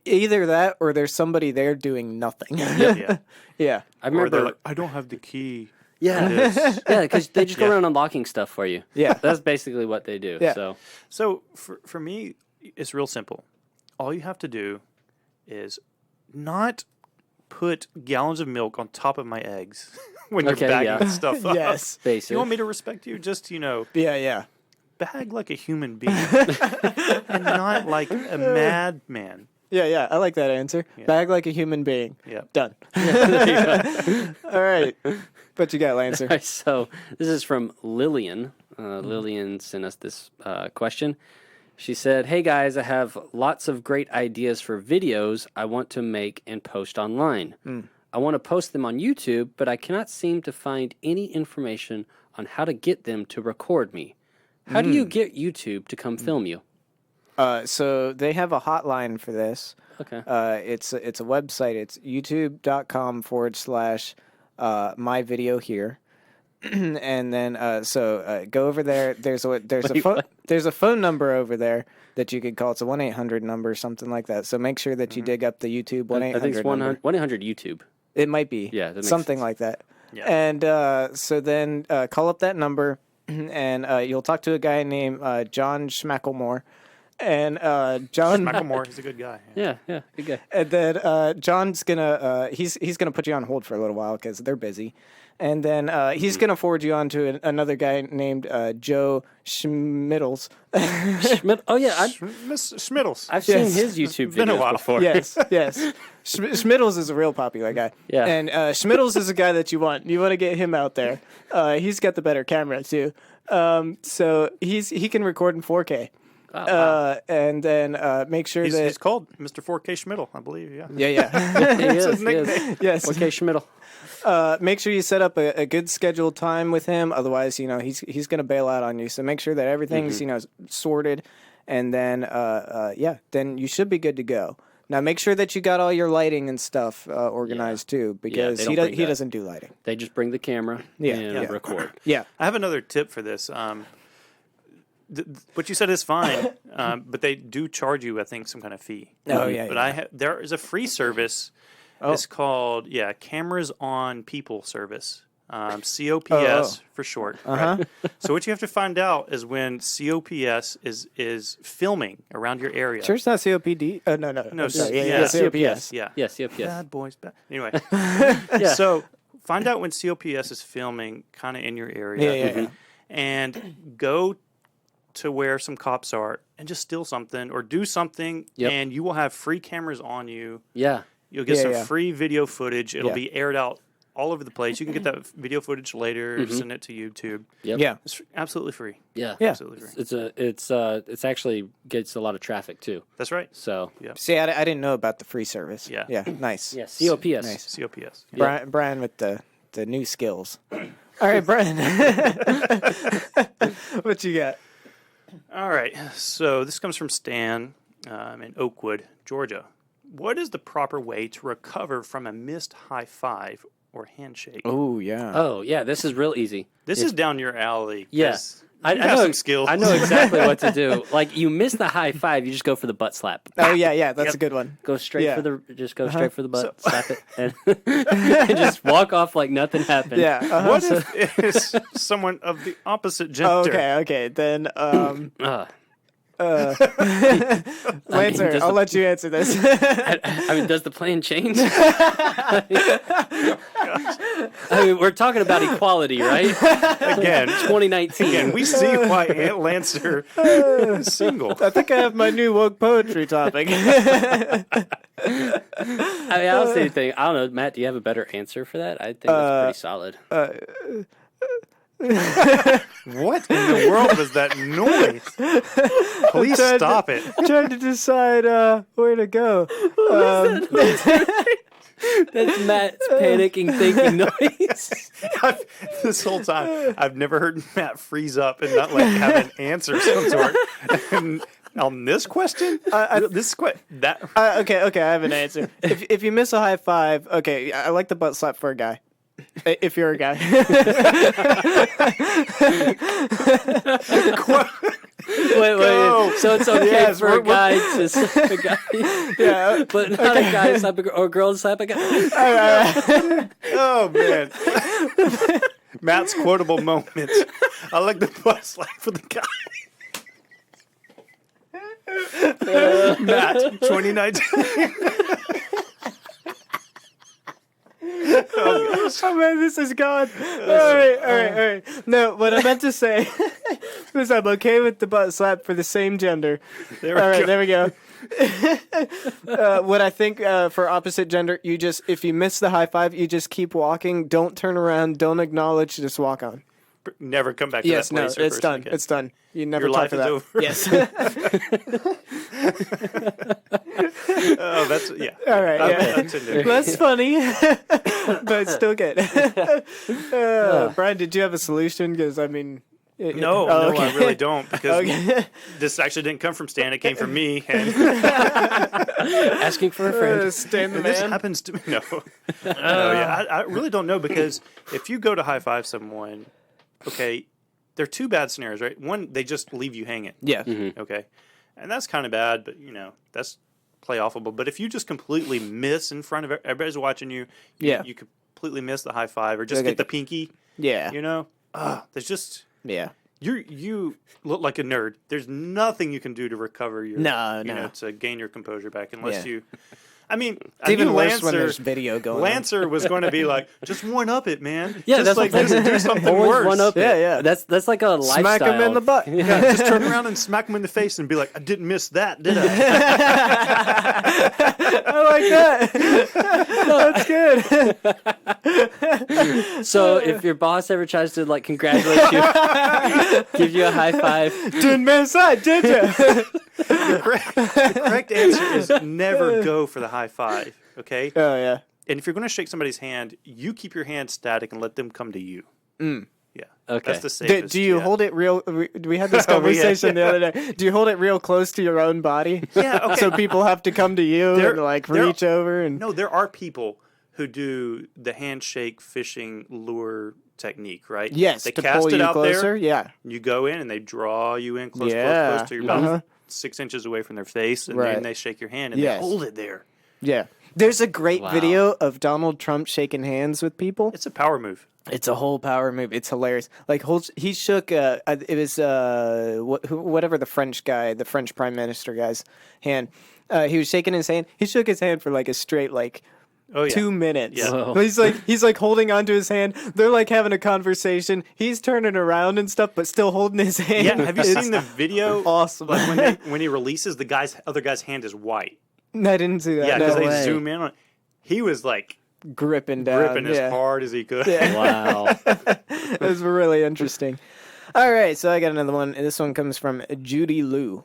Either that or there's somebody there doing nothing. Yeah. Yeah. I Or they're remember. like, I don't have the key. Yeah, This. yeah, because they just go around unlocking stuff for you. Yeah. That's basically what they do. Yeah. So So for me, it's real simple. All you have to do is not put gallons of milk on top of my eggs when you're Okay, bagging yeah. this stuff up. Yes. basic. You want me to respect you? Just, Yeah. bag like a human being and not like a madman. Yeah. I like that answer. Bag like a human being. Yeah. Done. All right. What you got, Lancer? Alright, so this is from Lillian. Lillian sent us this question. She said, "Hey guys, I have lots of great ideas for videos I want to make and post online. I want to post them on YouTube, but I cannot seem to find any information on how to get them to record me. How do you get YouTube to come film you?" So they have a hotline for this. Okay. It's a website. It's youtube.com/my video here. And then go over there. There's a phone number over there that you could call. It's a 1-800 number, something like that. So make sure that you dig up the YouTube 1-800 I think it's number. 1-800 YouTube. It might be. Yeah, that makes something sense. like that. Yeah. And so then call up that number, and you'll talk to a guy named John Schmacklemore. And John Macklemore, he's a good guy. Yeah, good guy. And then John's gonna he's gonna put you on hold for a little while because they're busy, and then he's gonna forward you on to another guy named Joe Schmiddles. Oh yeah, Miss Schmiddles. I've seen Yes. his YouTube been a videos while. before. Yes. Schmiddles is a real popular guy. Yeah. And Schmiddles is a guy that you want. You want to get him out there. He's got the better camera too. So he can record in 4K. Oh, wow. And then make sure that He's called Mr. 4K Schmiddle, I believe. Yeah. yeah. He is. his nickname. Yes. Okay, Schmiddle. Make sure you set up a good scheduled time with him. Otherwise, he's going to bail out on you. So make sure that everything's sorted, and then then you should be good to go. Now make sure that you got all your lighting and stuff organized too, because they don't bring he that. doesn't do lighting. They just bring the camera and record. Yeah. I have another tip for this. What you said is fine, but they do charge you, I think, some kind of fee. Oh, yeah, But yeah. there is a free service. Oh. It's called Cameras on People service. COPS Oh. for short. Right? So what you have to find out is when COPS is filming around your area. Sure, it's not COPD. No. No, sorry. yeah, COPS. Yeah. Yes. Bad boys. Anyway, Yeah. so find out when COPS is filming kind of in your area. Yeah. And go to where some cops are and just steal something or do something, Yep. and you will have free cameras on you. Yeah. You'll get some Yeah. free video footage. It'll Yeah. be aired out all over the place. You can get that video footage later, send it to YouTube. Yep. Yeah. It's absolutely free. Yeah. Yeah. Absolutely free. It's actually gets a lot of traffic too. That's right. So See, I didn't know about the free service. Yeah. Yeah. Nice. yeah, COPS. Nice. COPS. Brian with the new skills. All right, Brian. What you got? All right. So this comes from Stan in Oakwood, Georgia. What is the proper way to recover from a missed high five or handshake? Oh yeah. Oh yeah, this is real easy. This is down your alley. Yeah. 'cause I have know some skills. I know exactly what to do. Like you miss the high five, you just go for the butt slap. Oh yeah, that's a good one. Go straight Yeah. for the straight for the butt, slap it, and, and just walk off like nothing happened. Yeah. What if it's someone of the opposite gender? Okay. Then, Uh, Lancer, does I'll the- let you answer this. I mean, does the plan change? I mean, we're talking about equality, right? Again, 2019. again, we see why Aunt Lancer is single. I think I have my new woke poetry topic. I mean, I don't see anything. I don't know, Matt. Do you have a better answer for that? I think that's pretty solid. What in the world was that noise? Please stop it. Trying to decide where to go. That's Matt's panicking, thinking noise. This whole time, I've never heard Matt freeze up and not like have an answer of some sort. And on this question, that Okay, I have an answer. If you miss a high five, okay, I like the butt slap for a guy. If you're a guy. Wait. So it's okay for a guy to slap a guy, Yeah. but not a guy to slap a girl or a girl to slap a guy. oh man, Matt's quotable moments. I like the butt slap for the guy. Matt, 2019. Oh man, this is gone. All right. No, what I meant to say was I'm okay with the butt slap for the same gender. There we go. What I think for opposite gender, if you miss the high five, you just keep walking. Don't turn around. Don't acknowledge. Just walk on. Never come back to that place. It's done. Again. It's done. You never Your talk life to is that. over. Yes. Oh, that's yeah. All right. Yeah. That's in there. That's funny, but still good. Brian, did you have a solution? Because I mean, No, okay. I really don't, because Okay. this actually didn't come from Stan. It came from me. And Asking for a friend. Stan the this man. happens to me. No. I really don't know, because if you go to high five someone, okay, there are two bad scenarios, right? One, they just leave you hanging. Yeah. Okay. And that's kind of bad, but, that's play offable. But if you just completely miss in front of everybody's watching you, you completely miss the high five or just get the pinky, Yeah. there's just... Yeah. You look like a nerd. There's nothing you can do to recover your to gain your composure back unless you. I mean, It's even knew worse when Lancer- there's video going. Lancer was going to be like, just one up it, man. Yeah, just that's like what just do something Always worse. one up. Yeah. That's like a lifestyle. Smack him in the butt. Yeah, just turn around and smack him in the face and be like, I didn't miss that, did I? I like that. That's good. So if your boss ever tries to like congratulate you, give you a high five, Didn't miss that, did you? The correct answer is never go for the high five. Okay. Oh yeah. And if you're going to shake somebody's hand, you keep your hand static and let them come to you. Yeah. Okay. That's the safest. Do you hold it real? We had this conversation the other day. Do you hold it real close to your own body? Yeah. Okay. So people have to come to you and like reach over and. No, there are people who do the handshake fishing lure technique, right? Yes, they to cast pull it you out closer. there. Yeah. You go in and they draw you in close to your Uh-huh. mouth, 6 inches away from their face, and Right. then they shake your hand and Yes. they hold it there. Yeah. There's a great Wow. video of Donald Trump shaking hands with people. It's a power move. It's a whole power move. It's hilarious. Like he shook. It was whatever the French Prime Minister guy's hand. He was shaking his hand. He shook his hand for like a straight 2 minutes. Yeah. Whoa. He's like holding onto his hand. They're like having a conversation. He's turning around and stuff, but still holding his hand. Yeah. Have you It's seen the video? Awesome. Like when he releases, the other guy's hand is white. I didn't see that. Yeah, No because they way. zoom in on it. He was like gripping down. gripping as hard as he could. Yeah. Wow. It was really interesting. All right, so I got another one. This one comes from Judy Lou.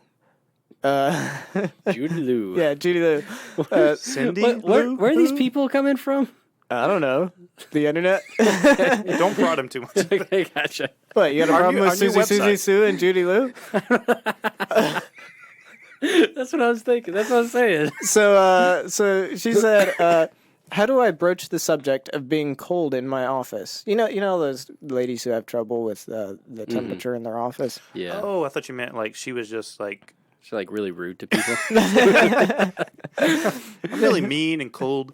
Judy Lou. Yeah, Judy Lou. Cindy, Where are these people coming from? I don't know. The internet? don't prod him too much. Okay, gotcha. What, you got a Our problem new- with our new Susie website. Sue and Judy Lou? That's what I was thinking. That's what I was saying. So she said, How do I broach the subject of being cold in my office? You know those ladies who have trouble with the temperature in their office. Yeah. Oh, I thought you meant like she was just like She's like really rude to people. I'm really mean and cold.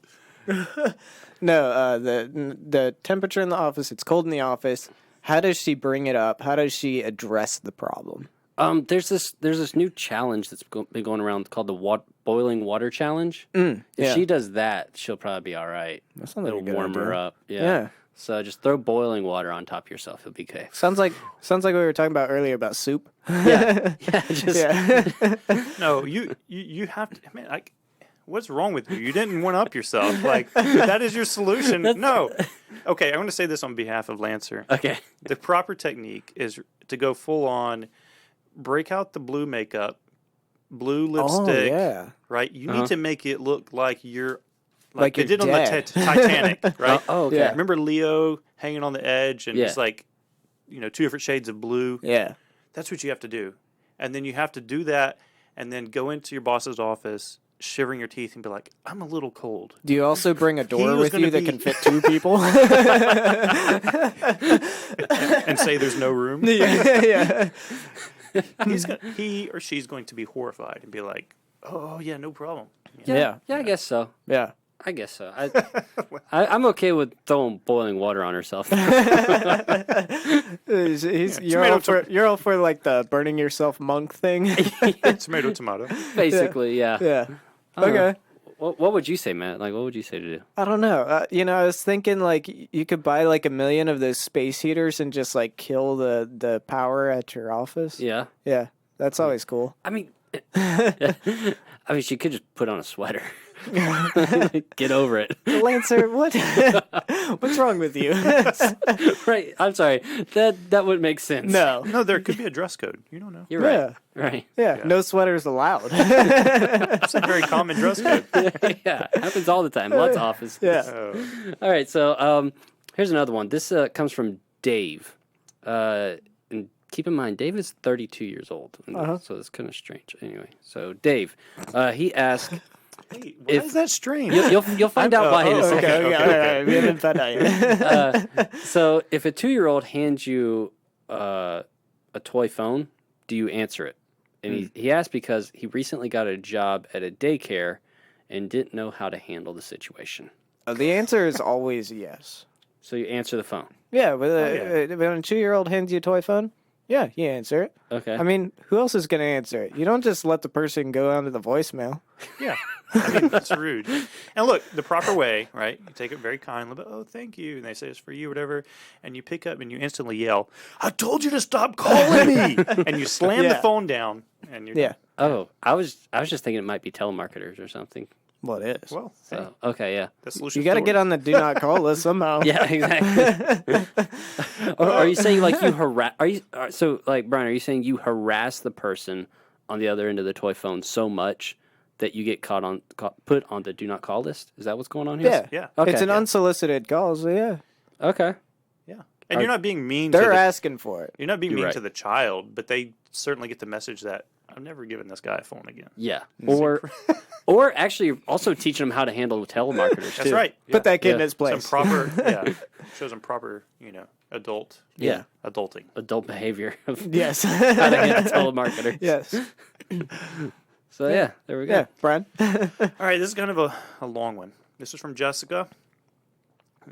No, the temperature in the office. It's cold in the office. How does she bring it up? How does she address the problem? There's this new challenge that's been going around called the boiling water challenge. If she does that, she'll probably be all right. That sounds like It'll a good warm her idea. up. Yeah. So just throw boiling water on top of yourself. You'll be okay. Sounds like we were talking about earlier about soup. Yeah. Just Yeah. No, you have to. I mean, like, what's wrong with you? You didn't one up yourself. Like that is your solution. No. Okay, I'm going to say this on behalf of Lancer. Okay. The proper technique is to go full on, break out the blue makeup, blue lipstick. Oh, yeah. Right. You need to make it look like you're. Like they you're did on dead. the Titanic, right? Oh, okay. Yeah. Remember Leo hanging on the edge and it's like, 2 different shades of blue? Yeah. That's what you have to do. And then you have to do that and then go into your boss's office, shivering your teeth and be like, I'm a little cold. Do you also bring a door was with gonna you that be- can fit 2 people? And say there's no room? yeah. He or she's going to be horrified and be like, oh, yeah, no problem. Yeah. Yeah, I guess so. Yeah. I guess so. I'm okay with throwing boiling water on herself. You're all for like the burning yourself monk thing. Tomato, tomato. Basically, yeah. Yeah. Okay. What would you say, Matt? Like, what would you say to do? I don't know. I was thinking like you could buy like 1 million of those space heaters and just like kill the power at your office. Yeah. Yeah. That's always cool. I mean, she could just put on a sweater. Get over it. Lancer, what? What's wrong with you? Right. I'm sorry. That wouldn't make sense. No. No, there could be a dress code. You don't know. You're right. Yeah. Right. Yeah. No sweaters allowed. It's a very common dress code. Yeah. Happens all the time. Lots of offices. Yeah. Oh. All right. So here's another one. This comes from Dave. And keep in mind, Dave is 32 years old. So it's kind of strange. Anyway, so Dave, he asked. Wait, why is that strange? You'll find out why in a second. Okay. All right. We haven't found out yet. So if a 2-year-old hands you a toy phone, do you answer it? And he asked because he recently got a job at a daycare and didn't know how to handle the situation. The answer is always yes. So you answer the phone. Yeah. When a 2-year-old hands you a toy phone, yeah, you answer it. Okay. I mean, who else is going to answer it? You don't just let the person go onto the voicemail. Yeah. I mean, that's rude. And look, the proper way, right? You take it very kindly, but, oh, thank you. And they say it's for you, whatever. And you pick up and you instantly yell, I told you to stop calling me. And you slam the phone down. And you're Oh, I was just thinking it might be telemarketers or something. Well, it is. well, hey, So okay, yeah. the solution. You got to get on the do not call list somehow. Yeah, exactly. Or are you saying like you harass? So like Brian? Are you saying you harass the person on the other end of the toy phone so much that you get put on the do not call list? Is that what's going on here? Yeah. Yeah. Okay. It's an unsolicited call, so yeah. Okay. Yeah. And you're not being mean They're to the, asking for it. you're not being You're mean right. to the child, but they certainly get the message that I'm never giving this guy a phone again. Yeah. Or actually also teaching them how to handle telemarketers That's too. right. Put that kid in Yeah. his Some place. proper, shows them proper, adult, Yeah. adulting. Adult behavior of Yes. how to handle telemarketers. Yes. So yeah, there we go. Yeah, Brian. All right, this is kind of a long one. This is from Jessica.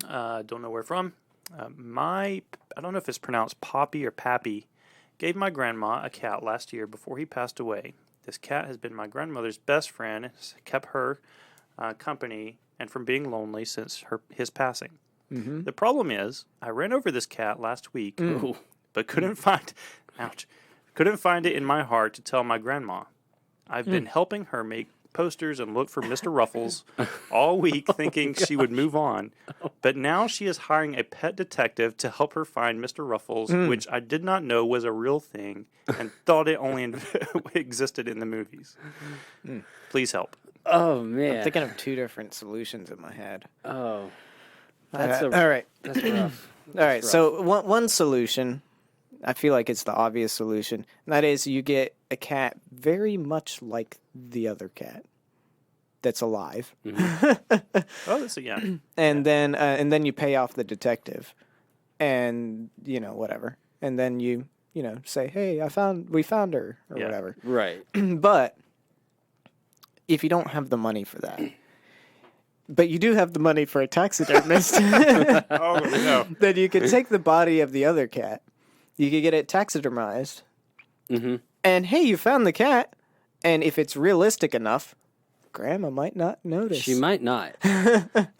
Don't know where from. I don't know if it's pronounced Poppy or Pappy, gave my grandma a cat last year before he passed away. This cat has been my grandmother's best friend, has kept her company and from being lonely since his passing. Mm-hmm. The problem is, I ran over this cat last week, but couldn't find it in my heart to tell my grandma. I've been helping her make posters and look for Mr. Ruffles all week thinking she would move on. But now she is hiring a pet detective to help her find Mr. Ruffles, which I did not know was a real thing and thought it only existed in the movies. Please help. Oh man. I'm thinking of 2 different solutions in my head. Oh. All right. That's rough. All right. So one solution, I feel like it's the obvious solution, and that is you get a cat very much like the other cat. that's alive. Oh, that's yeah. And then you pay off the detective, and whatever, and then you say, hey, we found her or whatever. Right. But if you don't have the money for that, but you do have the money for a taxidermist, Oh no. then you could take the body of the other cat, you could get it taxidermized, and hey, you found the cat, and if it's realistic enough, Grandma might not notice. She might not.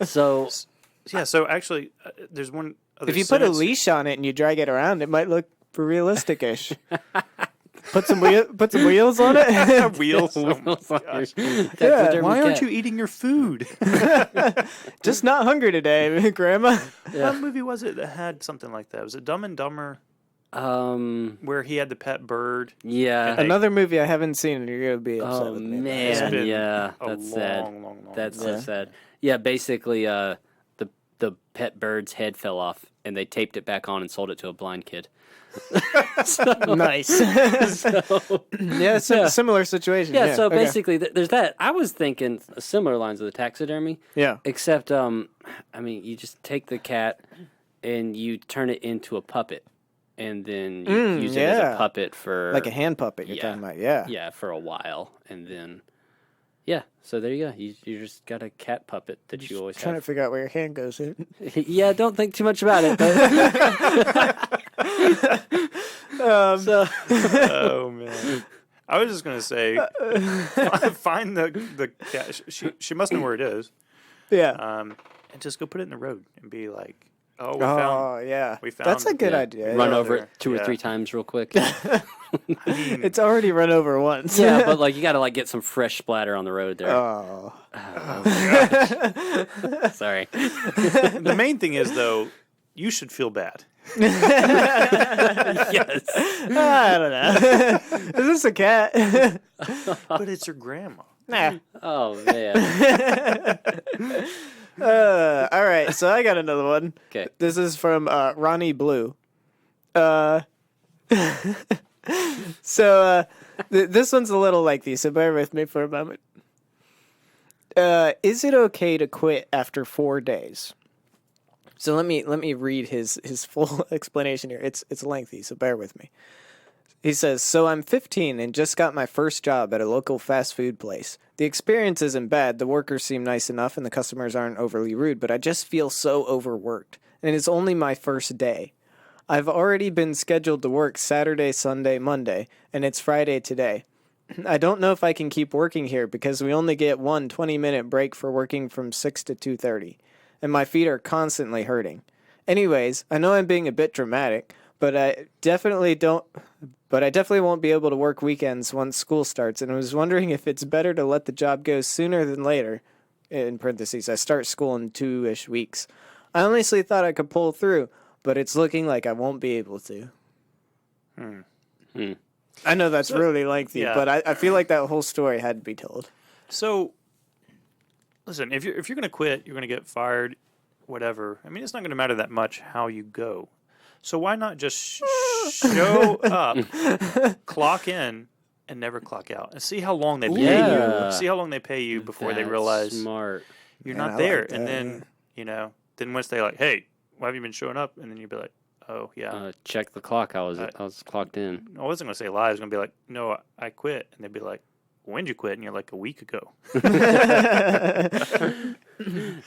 So Yeah. So actually, there's one. if you put a leash on it and you drag it around, it might look realistic-ish. Put some wheels on it. wheels. Why aren't you eating your food? Just not hungry today, Grandma. What movie was it that had something like that? Was it Dumb and Dumber? Where he had the pet bird. Yeah. Another movie I haven't seen, and you're gonna be upset with me. Man, yeah, that's sad. That's so sad. Yeah, basically, the pet bird's head fell off, and they taped it back on and sold it to a blind kid. Nice. Similar situation. Yeah, so basically, there's that. I was thinking similar lines of the taxidermy. Yeah. Except, you just take the cat and you turn it into a puppet, and then you use it as a puppet for like a hand puppet. You're talking about, yeah. Yeah, for a while, and then. Yeah, so there you go. You just got a cat puppet that you always trying to figure out where your hand goes in. Yeah, don't think too much about it. But oh man, I was just gonna say, find the cat. She must know where it is. Yeah. And just go put it in the road and be like, we found. That's a good idea. Run over it 2 or 3 times real quick. It's already run over once. Yeah, but you gotta get some fresh splatter on the road there. Oh. Sorry. The main thing is though, you should feel bad. Yes. I don't know. Is this a cat? But it's your grandma. Nah. Oh man. All right, so I got another one. Okay. This is from Ronnie Blue. So this one's a little lengthy, so bear with me for a moment. Is it okay to quit after 4 days? So let me read his full explanation here. It's lengthy, so bear with me. He says, so I'm 15 and just got my first job at a local fast food place. The experience isn't bad. The workers seem nice enough and the customers aren't overly rude, but I just feel so overworked. And it's only my first day. I've already been scheduled to work Saturday, Sunday, Monday, and it's Friday today. I don't know if I can keep working here because we only get one 20-minute break for working from 6 to 2:30, and my feet are constantly hurting. Anyways, I know I'm being a bit dramatic, but I definitely won't be able to work weekends once school starts, and I was wondering if it's better to let the job go sooner than later. In parentheses, I start school in 2-ish weeks. I honestly thought I could pull through, but it's looking like I won't be able to. I know that's really lengthy, but I feel like that whole story had to be told. So, listen, if you're going to quit, you're going to get fired, whatever. I mean, it's not going to matter that much how you go. So why not just show up, clock in, and never clock out, and see how long they pay you. See how long they pay you before they realize you're not there, like and then then once they're like, "Hey, why have you been showing up?" and then you'd be like, "Oh yeah, check the clock. I was clocked in." I wasn't gonna say lie. I was gonna be like, "No, I quit," and they'd be like, "When'd you quit?" And you're like, "A week ago."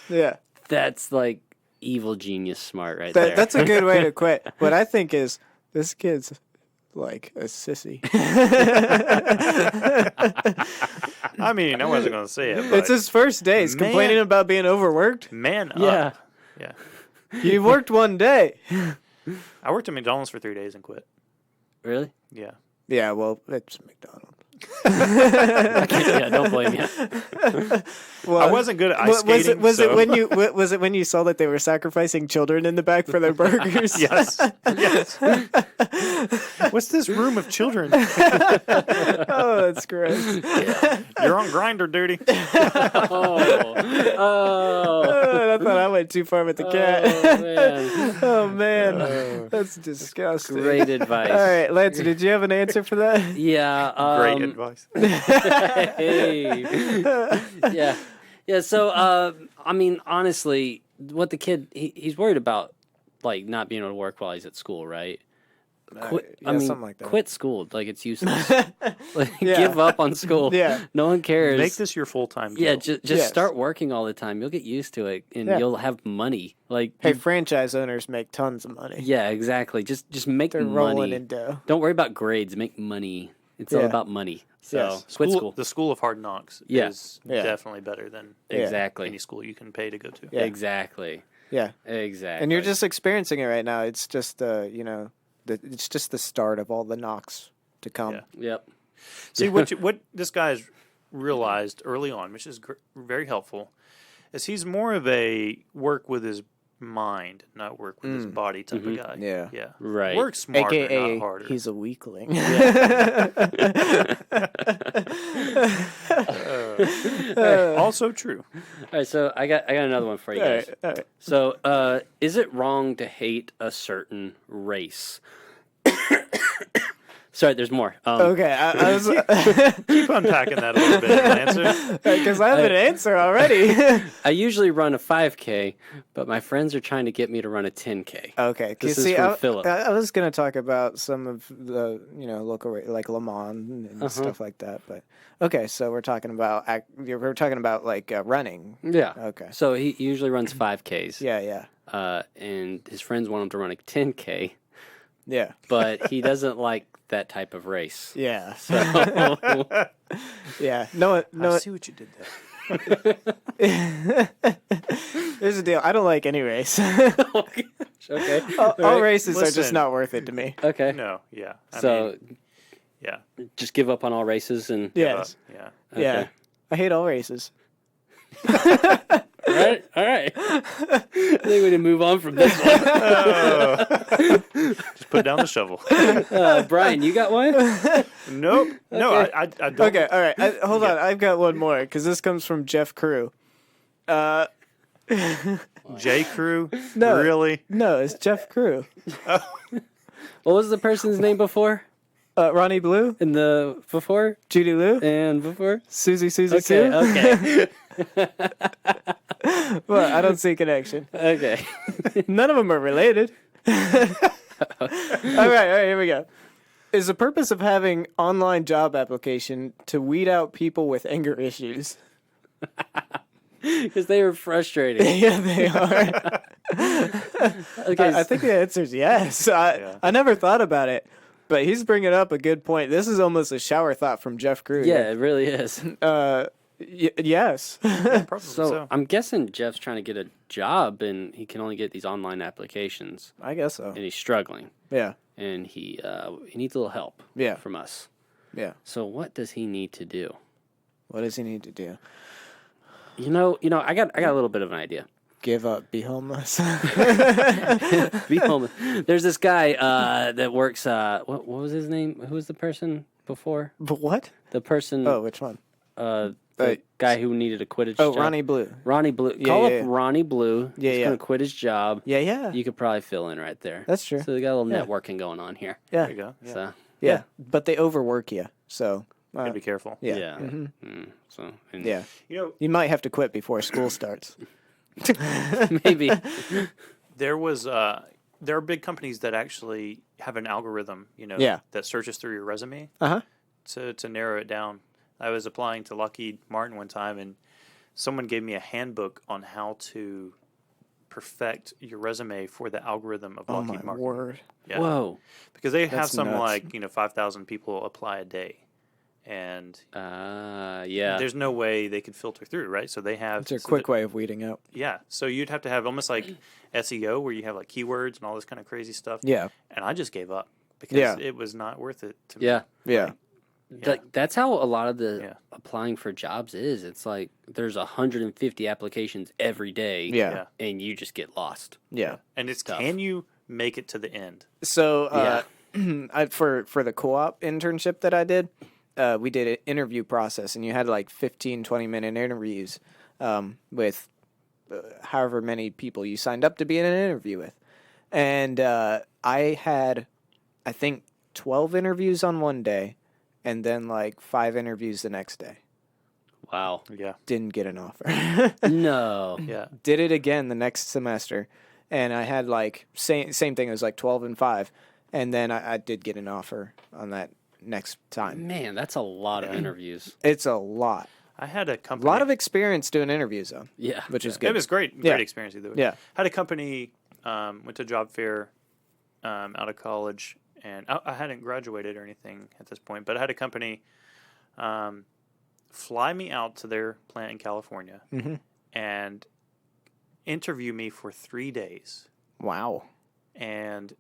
Yeah, that's like evil genius smart right there. That's a good way to quit. What I think is this kid's like a sissy. I mean, I wasn't going to say it. But it's his first day. He's complaining about being overworked. Man up. Yeah. You worked one day. I worked at McDonald's for 3 days and quit. Really? Yeah. Yeah, well, it's McDonald's. Yeah, don't blame you. Well, I wasn't good at ice skating. Was it when you saw that they were sacrificing children in the back for their burgers? Yes. What's this room of children? Oh, that's gross. Yeah. You're on grinder duty. I thought I would went too far with the cat. Oh man, that's disgusting. Great advice. All right, Lance, did you have an answer for that? Yeah. Great advice. Hey. Yeah. Yeah. So, I mean, honestly, what the kid he's worried about, like not being able to work while he's at school, right? Quit, yeah, I mean, something like that. quit school. Like it's useless. Like, give up on school. Yeah. No one cares. Make this your full-time job. Yeah, just Yes. start working all the time. You'll get used to it, and Yeah. you'll have money. Like, Hey, franchise owners make tons of money. yeah, exactly. Just make They're money. rolling in dough. Don't worry about grades. Make money. It's all Yeah. about money. So Yes. quit school. The school of hard knocks Yeah. is Yeah. definitely better than Exactly. any school you can pay to go to. Yeah. Exactly. Yeah. Exactly. And you're just experiencing it right now. It's just it's just the start of all the knocks to come. Yeah. Yep. See, what this guy's realized early on, which is very helpful, is he's more of a work with his mind, not work with his body type of guy. Yeah. Yeah. Right. Work smarter, AKA, not harder. he's a weakling. Also true. All right. So I got another one for you guys. All right. So, is it wrong to hate a certain race? Sorry, there's more. Okay, I was Keep unpacking that a little bit, answer. because I have an answer already. I usually run a 5K, but my friends are trying to get me to run a 10K. Okay, This see, is from Philip. I was gonna talk about some of the local like Le Mans and Uh-huh. stuff like that, but okay, so we're talking about like running. Yeah. Okay. So he usually runs 5Ks. Yeah. And his friends want him to run a 10K, Yeah. but he doesn't like that type of race. Yeah. So, Yeah. No. I see what you did there. Here's the deal. I don't like any race. okay. All races are just Listen. not worth it to me. Okay. No, yeah. I So mean, yeah. just give up on all races and. Yes. Yeah. Yeah. Okay. I hate all races. All right. I think we can move on from this one. Just put down the shovel. Brian, you got one? Nope. No, I don't. Okay. All right. Hold on. I've got one more because this comes from Jeff Crew. J. Crew? No. Really? No, it's Jeff Crew. What was the person's name before? Ronnie Blue, In the before Judy Lou, and before? Susie Okay. Sue. Okay. Well, I don't see a connection. Okay. None of them are related. All right, here we go. Is the purpose of having online job application to weed out people with anger issues? Because they were frustrated. Yeah, they are. Okay. I think the answer is yes. I never thought about it, but he's bringing up a good point. This is almost a shower thought from Jeff Crew. yeah, it really is. Yes. Probably So I'm guessing Jeff's trying to get a job, and he can only get these online applications, I guess so. and he's struggling, Yeah. and he needs a little help. Yeah. From us. Yeah. So what does he need to do? What does he need to do? You know, I got a little bit of an idea. Give up, be homeless. Be homeless. There's this guy that works. What was his name? Who was the person before? But what? The person. Oh, which one? The guy who needed a Quidditch Oh, job. Ronnie Blue. Ronnie Blue. Yeah, Call yeah, up yeah. Ronnie Blue. Yeah, He's yeah. gonna quit his job. Yeah. You could probably fill in right there. That's true. So they got a little Yeah. networking going on here. Yeah. There you go. Yeah. So Yeah. But they overwork you. So, Gotta be careful. yeah. yeah. Mm-hmm. So and Yeah. You know, You might have to quit before school starts. maybe. there are big companies that actually have an algorithm, Yeah. that searches through your resume Uh-huh. to narrow it down. I was applying to Lockheed Martin one time, and someone gave me a handbook on how to perfect your resume for the algorithm of Oh, my Lockheed Martin. word. Yeah. Whoa. Because they have That's some nuts. 5,000 people apply a day, and Yeah. there's no way they could filter through, right? So they have It's a so quick way of weeding out. yeah. So you'd have to have almost like SEO where you have like keywords and all this kind of crazy stuff. Yeah. And I just gave up because Yeah. it was not worth it to me. Yeah. Yeah. Like that's how a lot of the Yeah. applying for jobs is. It's like there's 150 applications every day. Yeah. And you just get lost. Yeah. And it's Tough. can you make it to the end? So, for the co-op internship that I did, we did an interview process, and you had like 15, 20-minute interviews with however many people you signed up to be in an interview with. And I had, I think, 12 interviews on one day and then like 5 interviews the next day. Wow. Yeah. Didn't get an offer. No. Yeah. Did it again the next semester. And I had like, same thing, it was like 12 and 5. And then I did get an offer on that next time. Man, that's a lot of interviews. It's a lot. I had a company. A lot of experience doing interviews, though. Yeah. Which is good. It was great. Great experience either way. Yeah. Had a company, went to a job fair out of college, and I hadn't graduated or anything at this point, but I had a company fly me out to their plant in California and interview me for 3 days. Wow. And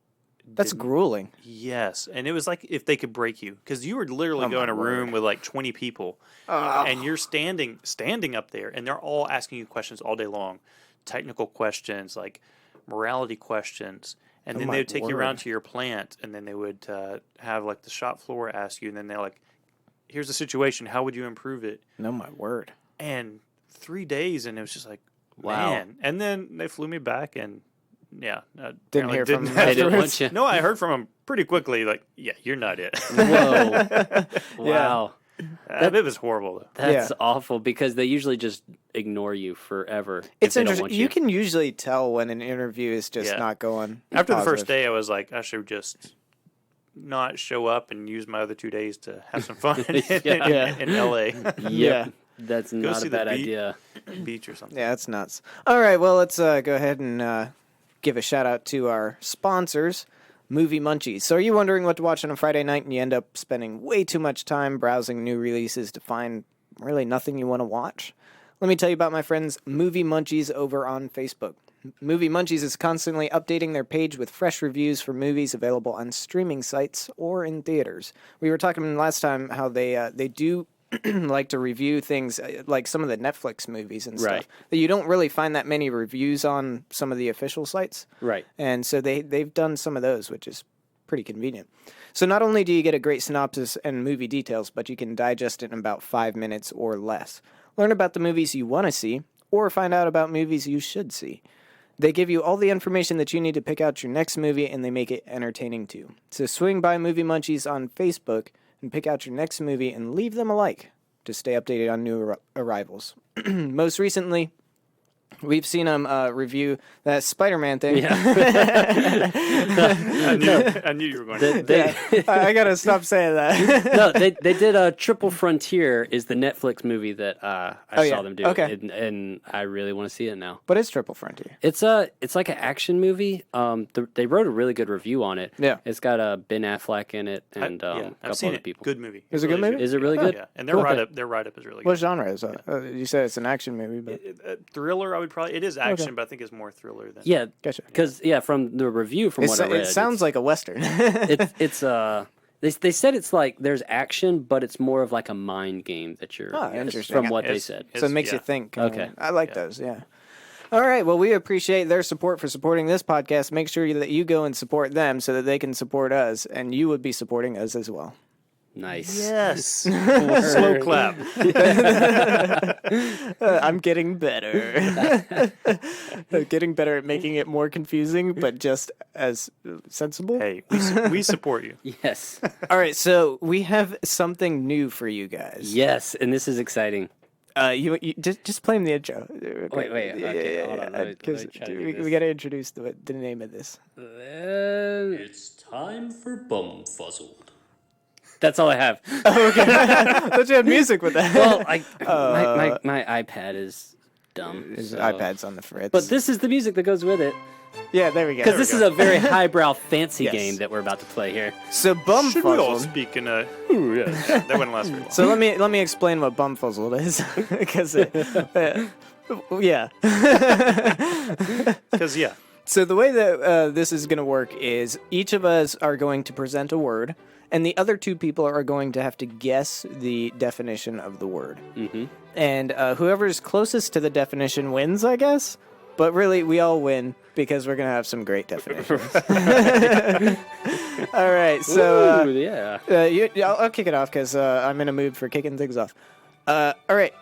that's grueling. Yes. And it was like if they could break you, because you were literally going in a room with like 20 people and you're standing up there and they're all asking you questions all day long, technical questions, like morality questions. And then they would take you around to your plant, and then they would have like the shop floor ask you, and then they're like, here's the situation. How would you improve it? No, my word. And 3 days, and it was just like, Wow. man. And then they flew me back, and yeah. Didn't hear from them They didn't afterwards. want you. No, I heard from them pretty quickly, like, yeah, you're not it. Whoa. Wow. It was horrible, though. That's awful because they usually just ignore you forever. It's if they don't interesting. want You can usually tell when an interview is just not going. After the first positive. day, I was like, I should just not show up and use my other 2 days to have some fun in LA. Yep. That's not see a the bad idea. Beach or something. Yeah, that's nuts. All right, well, let's go ahead and give a shout out to our sponsors, Movie Munchies. So are you wondering what to watch on a Friday night and you end up spending way too much time browsing new releases to find really nothing you want to watch? Let me tell you about my friends Movie Munchies over on Facebook. Movie Munchies is constantly updating their page with fresh reviews for movies available on streaming sites or in theaters. We were talking last time how they do like to review things like some of the Netflix movies and stuff. Right. That you don't really find that many reviews on some of the official sites. Right. And so they've done some of those, which is pretty convenient. So not only do you get a great synopsis and movie details, but you can digest it in about 5 minutes or less. Learn about the movies you want to see, or find out about movies you should see. They give you all the information that you need to pick out your next movie, and they make it entertaining too. So swing by Movie Munchies on Facebook and pick out your next movie and leave them a like to stay updated on new arrivals. Most recently, we've seen them review that Spider-Man thing. Yeah. I knew you were going to. I gotta stop saying that. No, they did Triple Frontier is the Netflix movie that I saw them do. Okay. And I really want to see it now. But it's Triple Frontier. It's like an action movie. They wrote a really good review on it. Yeah. It's got Ben Affleck in it and a I've couple seen other it. people. Good movie. Is it a good movie? Is it really good? Yeah, and their write-up is really good. What genre is that? You said it's an action movie, but Thriller, I would probably. It is action, but I think it's more thriller than. Yeah. Gotcha. Because from the review, from what I read, it sounds like a Western. They said it's like there's action, but it's more of like a mind game that you're. Interesting. From what they said. So it makes you think. Okay. I like those, yeah. All right, well, we appreciate their support for supporting this podcast. Make sure that you go and support them so that they can support us, and you would be supporting us as well. Nice. Yes. Slow clap. I'm getting better. Getting better at making it more confusing, but just as sensible. Hey, we support you. Yes. All right, so we have something new for you guys. Yes, and this is exciting. You just play him the intro. Wait. Okay, hold on. Let me Because try to do this. we got to introduce the name of this. It's time for BUMFUZZLED. That's all I have. I thought you had music with that. Well, my iPad is dumb. His so- iPad's on the fritz. But this is the music that goes with it. Yeah, there we go. Because this is a very highbrow, fancy Yes. game that we're about to play here. So Should we all BUMFUZZLED. speak in a? Ooh, yeah. That wouldn't last very long. So let me explain what BUMFUZZLED is, because yeah. Because So the way that this is going to work is each of us are going to present a word, and the other two people are going to have to guess the definition of the word. Mm-hmm. And whoever is closest to the definition wins, I guess. But really, we all win because we're going to have some great definitions. All right, so Ooh, yeah. I'll kick it off because I'm in a mood for kicking things off. All right.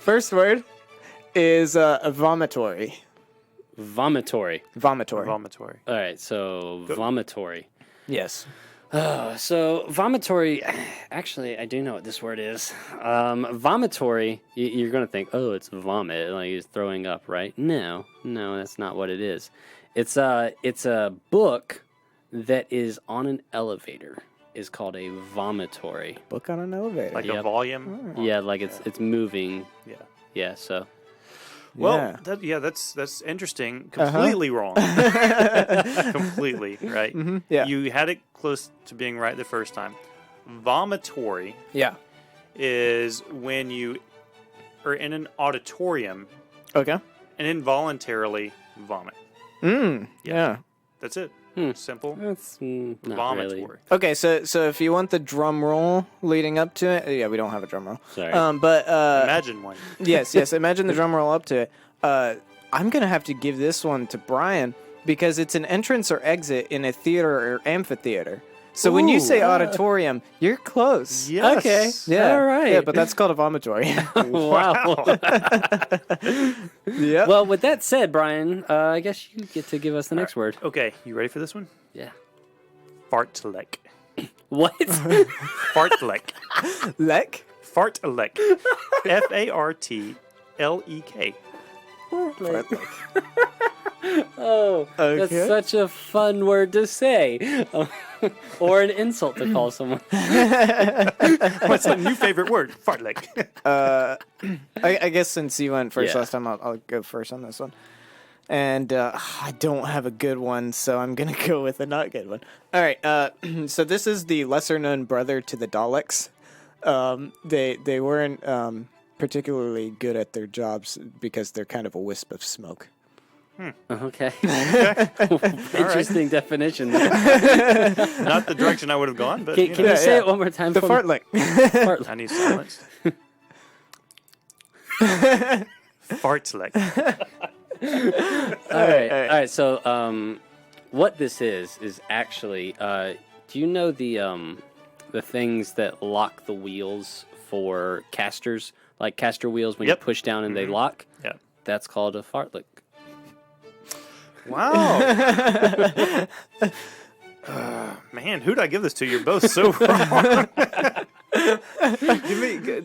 First word, is a vomitory. Vomitory. Vomitory. All right, so vomitory. Yes. So vomitory, actually, I do know what this word is. Vomitory, you're going to think, oh, it's vomit, like he's throwing up, right? No, that's not what it is. It's a book that is on an elevator. Is called a vomitory. Book on an elevator. Like a volume. Yeah, like it's moving. Yeah. Yeah. So. Well, that's interesting. Completely wrong. Completely right. Mm-hmm. Yeah. You had it close to being right the first time. Vomitory. Yeah. Is when you are in an auditorium. Okay. And involuntarily vomit. Yeah. That's it. Simple. That's not vomitory. Really. Okay, so if you want the drum roll leading up to it, yeah, we don't have a drum roll. Sorry. But imagine one. Yes. Imagine the drum roll up to it. I'm gonna have to give this one to Brian because it's an entrance or exit in a theater or amphitheater. So when you say auditorium, you're close. Yes. Okay. Yeah. All right. Yeah, but that's called a vomitory. Wow. Yeah. Well, with that said, Brian, I guess you get to give us the next word. Okay, you ready for this one? Yeah. Fartlek. What? Fartlek. Lek? Fartlek. Fartlek. Oh, Okay. that's such a fun word to say. Or an insult to call someone. What's a new favorite word? Fartlek. I guess since you went first Yeah. last time, I'll go first on this one. And I don't have a good one, so I'm going to go with a not good one. All right, so this is the lesser-known brother to the Daleks. They weren't particularly good at their jobs because they're kind of a wisp of smoke. Okay. Interesting definition. Not the direction I would have gone, but Can you say it one more time? The for me? fartlek. I need silence. Fartlek. All right. So, what this is actually, do you know the things that lock the wheels for casters, like caster wheels when you push down and they lock? Yeah. That's called a fartlek. Wow. Man, who'd I give this to? You're both so wrong.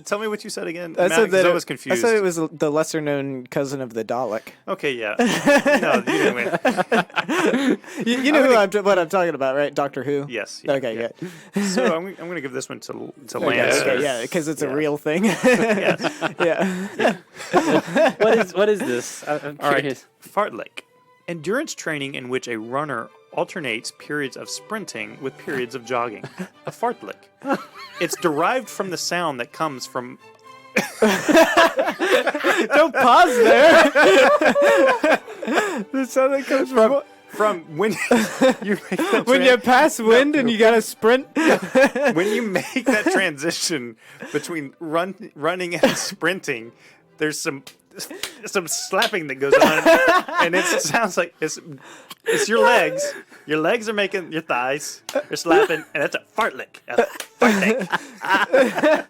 Tell me what you said again. I was confused. I said it was the lesser-known cousin of the Dalek. Okay, yeah. No, you didn't win. You know what I'm talking about, right? Doctor Who? Yes. Yeah, Okay, yeah. good. So I'm going to give this one to Lance. Okay, yeah, because it's a real thing. Yes. Yeah. What is this? I'm All curious. right. Fartlek. Endurance training in which a runner alternates periods of sprinting with periods of jogging. A fartlek. It's derived from the sound that comes from... Don't pause there. The sound that comes from when you make that when you pass wind and you gotta sprint. When you make that transition between running and sprinting, there's some slapping that goes on, and it sounds like it's your legs. Your legs are making your thighs. They're slapping, and that's a fartlek. A fartlek.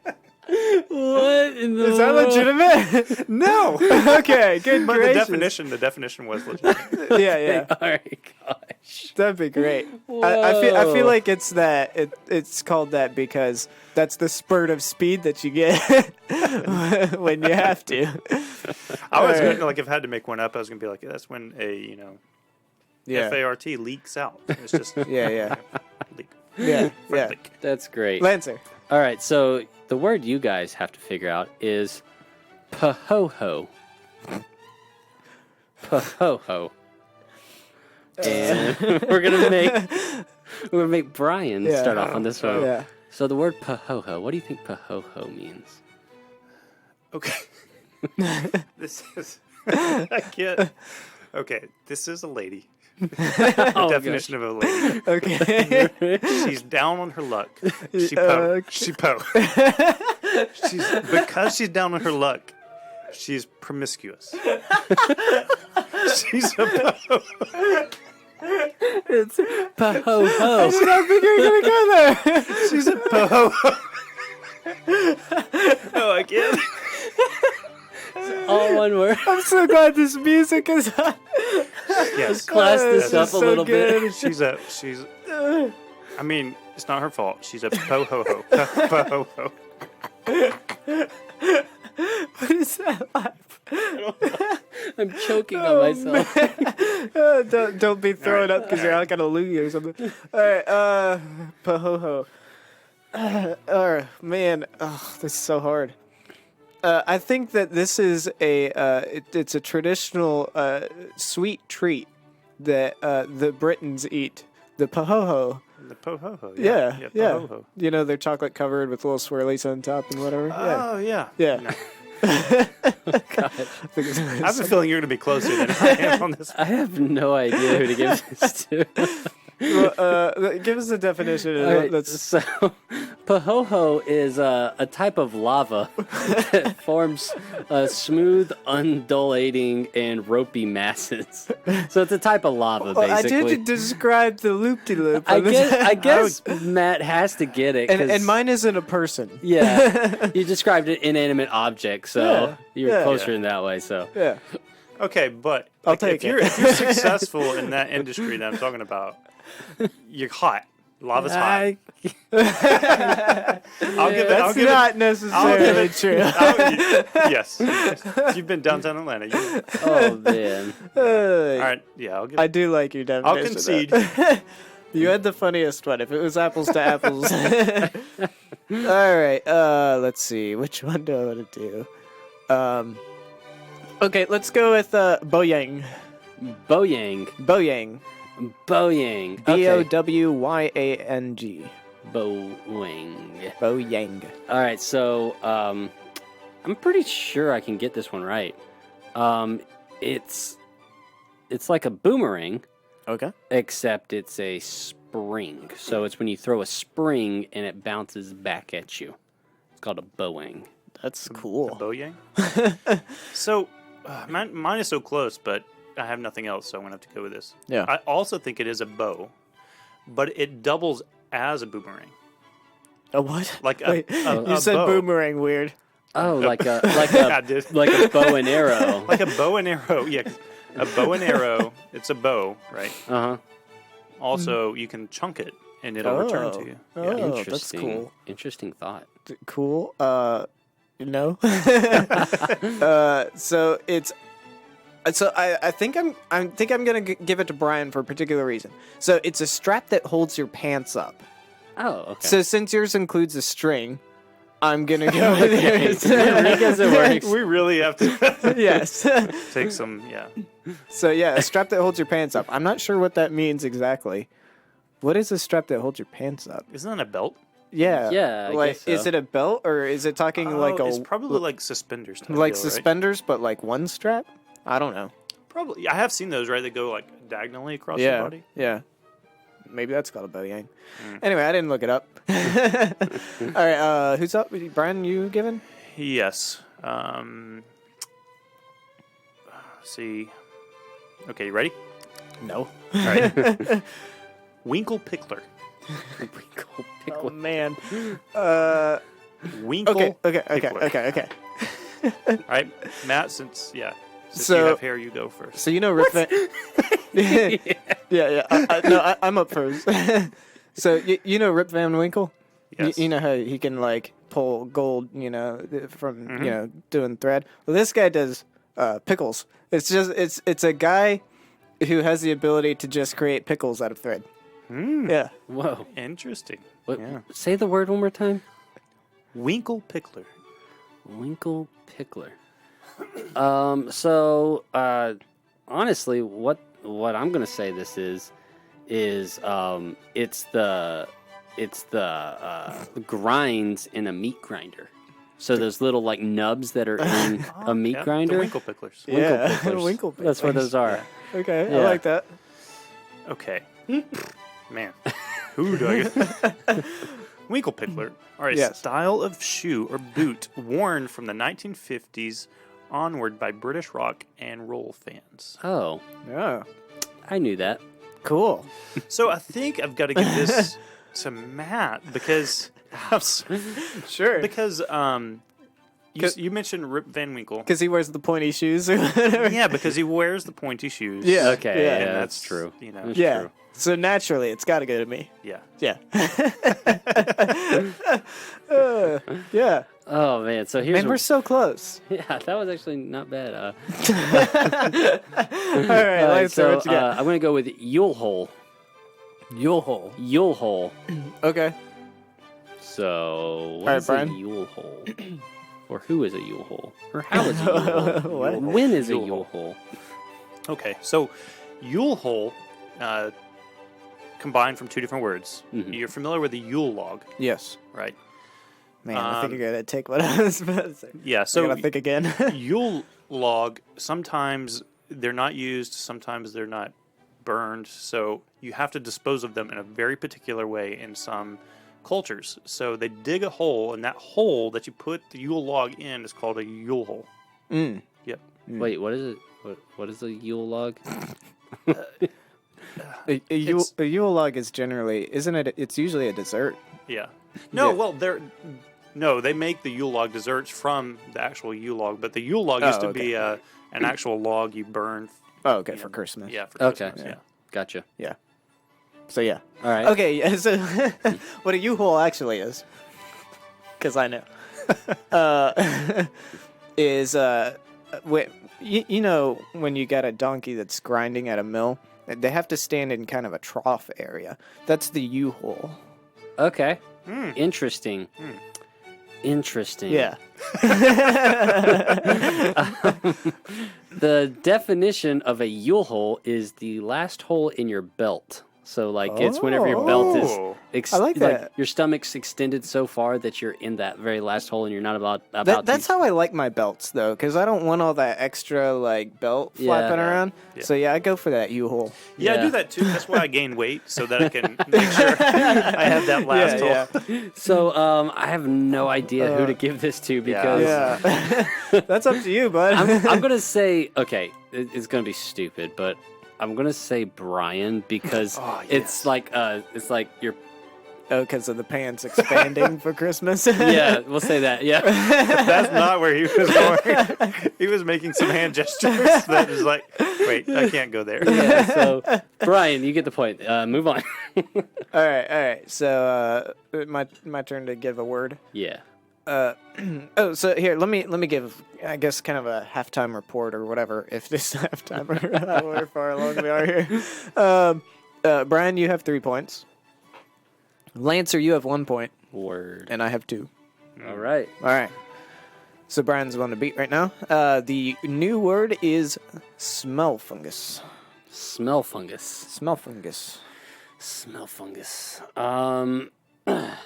What in the Is that legitimate? No. Okay, good But gracious. the definition was legitimate. Yeah. All right, gosh. That'd be great. I feel like it's it's called that because that's the spurt of speed that you get when you have to. I was going to, like, if I had to make one up, I was going to be like, that's when a, FART leaks out. It's just Yeah. leak. Yeah. Fartlek. That's great. Lancer. All right, so the word you guys have to figure out is pahoho. Pahoho. And we're gonna make Brian start off on this one. Yeah. So the word pahoho, what do you think pahoho means? Okay. This is... I can't... Okay, this is a lady. The definition of a lady. Okay. She's down on her luck. She po. Because she's down on her luck, she's promiscuous. She's a po. It's pahoho. I did not think you were gonna go there. She's a po. No, I can't. All one word. I'm so glad this music is on. Yes. Class this up a so little bit. good. She's. I mean, it's not her fault. She's a po-ho-ho. Po-ho-ho. What is that laugh? I'm choking on myself. Don't be throwing up because you're not gonna lose or something. All right, Pahoho. Oh man, this is so hard. I think that this is it's a traditional sweet treat that the Britons eat. The Pahoho. The po-ho-ho. Yeah. Po-ho-ho. You know, they're chocolate covered with little swirlies on top and whatever. Oh, yeah. Yeah. No. I I have a feeling you're going to be closer than I am on this. I have no idea who to give this to. Well, give us a definition. All right, That's so, Pahoho is a type of lava that forms smooth, undulating, and ropey masses. So it's a type of lava, I basically. did describe the loop-de-loop. I guess Matt has to get it. And mine isn't a person. Yeah, you described an inanimate object, so Yeah, you're yeah. closer in that way. So Yeah. Okay, but I'll take if you're successful in that industry that I'm talking about, you're hot. Lava's hot. That's not necessarily true. Yes. You've been downtown Atlanta. Oh man, All right. Yeah, I'll give I do like your definition. I'll concede. You had the funniest one. If it was apples to apples. All right. Let's see. Which one do I want to do? Okay, let's go with Boyang. Boyang, Boyang. Boyang, Bowyang. Boyang. Boyang. All right, so I'm pretty sure I can get this one right. It's like a boomerang, Okay. except it's a spring. So it's when you throw a spring and it bounces back at you. It's called a bowang. That's cool. Boyang. So, mine is so close, but I have nothing else, so I'm going to have to go with this. Yeah. I also think it is a bow, but it doubles as a boomerang. A what? Like Wait, a you said bow. boomerang weird. Oh, like I a did. like a bow and arrow. Like a bow and arrow. Yeah, a bow and arrow. It's a bow, right? Uh huh. Also, you can chunk it, and it'll return to you. Oh, Yeah. that's Interesting. cool. Interesting thought. Cool. No. So it's. So I think I'm gonna give it to Brian for a particular reason. So it's a strap that holds your pants up. Oh, okay. So since yours includes a string, I'm gonna go with yours. Because it works. We really have to Yes. take some. Yeah. So yeah, a strap that holds your pants up. I'm not sure what that means exactly. What is a strap that holds your pants up? Isn't that a belt? Yeah. Yeah, I Like, guess so. is it a belt or is it talking like a It's probably like suspenders. Type like deal, right? suspenders, but like one strap? I don't know. Probably. I have seen those, right? They go like diagonally across your Yeah. body. Yeah. Maybe that's called a bow yang. Anyway, I didn't look it up. All right, who's up? Brian, you given? Yes. See. Okay, you ready? No. All right. Winkle Pickler. Winkle, Oh pickle. man. Winkle. Okay. Pickler. All right, Matt. Since you So- have hair, you go first. So you know Rip Van... yeah. I'm up first. So you know Rip Van Winkle? Yes. You know how he can like pull gold, from doing thread. Well, this guy does pickles. It's a guy who has the ability to just create pickles out of thread. Yeah. Whoa. Interesting. What, Yeah. Say the word one more time. Winkle Pickler. Winkle Pickler. Honestly, what I'm gonna say this is it's the grinds in a meat grinder. So those little like nubs that are in a meat Yeah, grinder. The Winkle Picklers. Yeah. Picklers. Winkle That's what those are. Okay, Yeah. I like that. Okay. Man. Who do I get? Winkle Pickler are a Yes. style of shoe or boot worn from the 1950s onward by British rock and roll fans. Oh, Yeah. I knew that. Cool. So I think I've got to give this to Matt because Sure. because You mentioned Rip Van Winkle. Because he wears the pointy shoes or whatever. Yeah, because he wears the pointy shoes. Yeah. Okay, Yeah. yeah, And that's true. You know. That's Yeah. true. So naturally, it's got to go to me. Yeah. Yeah. Yeah. Oh man, so here's And we're so close. yeah, that was actually not bad. All right, let's see so what you got. I'm gonna go with Yule Hole. Yule hole. Yule Hole. Okay. So what right, is Brian. a Yule Hole? Or who is a Yule Hole? Or how is a Yule Hole? What? When is a Yule Yule Hole? Okay, so Yule hole combined from two different words. Mhm. You're familiar with the Yule log, Yes. right? Man, I think you're gonna take what I was about to say. Yeah, So I so gotta think again. Yule log, sometimes they're not used, sometimes they're not burned, so you have to dispose of them in a very particular way in some cultures. So they dig a hole, and that hole that you put the Yule log in is called a Yule hole. Mm. Yep. Wait, what is it? What is a Yule log? A Yule log is generally, isn't it? It's usually a dessert. Yeah. No, Yeah. well, they make the Yule log desserts from the actual Yule log, but the Yule log used to be an actual log you burn. Oh, okay, for Christmas. Yeah, for Okay. Christmas. Yeah. Gotcha. Yeah. So yeah. All right. Okay. Yeah, so what a U-Haul actually is, because I know, is you know when you got a donkey that's grinding at a mill, they have to stand in kind of a trough area. That's the U-Haul. Okay. Interesting. Interesting. Yeah. The definition of a Yule hole is the last hole in your belt. So, like, it's whenever your belt Oh. is I like that. your stomach's extended so far that you're in that very last hole and you're not about That's to. how I like my belts though, because I don't want all that extra like belt flapping Yeah. around. Yeah. So yeah, I go for that U-Haul. Yeah, I Yeah. do that too. That's why I gain weight, so that I can make sure I have that last hole. So, I have no idea who to give this to because Yeah. That's up to you, bud. I'm gonna say okay. It's gonna be stupid, but I'm gonna say Brian because it's like you're. Oh, because of the pants expanding for Christmas. Yeah, we'll say that. Yeah. That's not where he was going. He was making some hand gestures that was like, wait, I can't go there. Yeah, so Brian, you get the point. Move on. All right. So my turn to give a word. Yeah. Oh, so here, let me give, I guess, kind of a halftime report or whatever. If this halftime or however far along we are here. Brian, you have 3 points. Lancer, you have 1 point, Word. and I have 2. All right. All right. So Brian's on the beat right now. The new word is smell fungus. Smell fungus. Smell fungus. Smell fungus.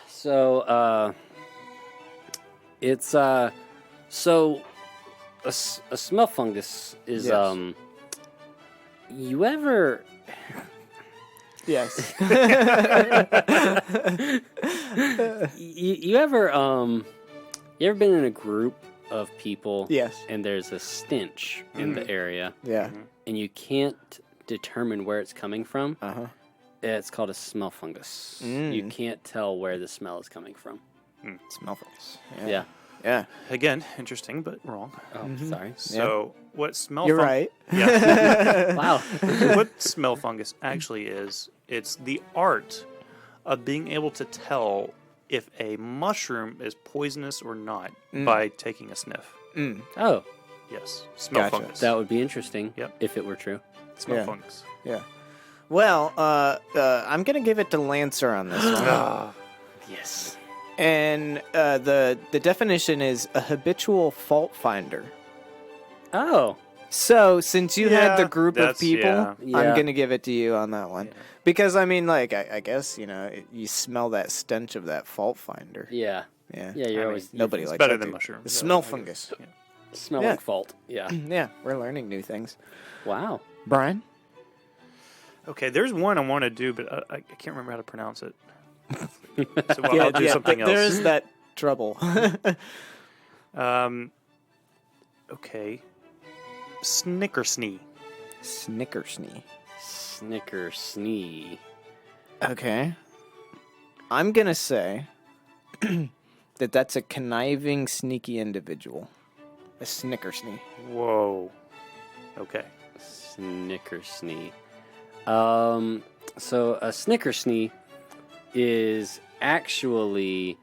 So it's so a smell fungus is Yes. You ever Yes. you ever been in a group of people Yes. and there's a stench in the area Yeah. and you can't determine where it's coming from? Uh-huh. It's called a smell fungus. You can't tell where the smell is coming from. Smell fungus. Yeah. Yeah. Again, interesting, but wrong. Oh, sorry. So, what smell You're right. Yeah. Wow. What smell fungus actually is, it's the art of being able to tell if a mushroom is poisonous or not by taking a sniff. Oh, Yes. Smell Gotcha. fungus. that would be interesting. Yep. If it were true. Smell Yeah. fungus. Yeah. Well, I'm gonna give it to Lancer on this one. Yes. And the definition is a habitual fault finder. Oh. So since you had the Yeah, group of that's- people, yeah. Yeah. I'm gonna give it to you on that one. Because I mean, like, I guess you smell that stench of that fault finder. Yeah. Yeah. Yeah, you're always Nobody It's likes better that, than dude. mushrooms. The so smell I guess, fungus. yeah. smelling Yeah. fault. Yeah. Yeah, we're learning new things. Wow. Brian. Okay, there's one I want to do, but I can't remember how to pronounce it. So I'll do something else. There's that trouble. Okay. Snickersnee. Snickersnee. Snickersnee. Okay. I'm gonna say that's a conniving, sneaky individual. A snickersnee. Whoa. Okay. Snickersnee. So a snickersnee is actually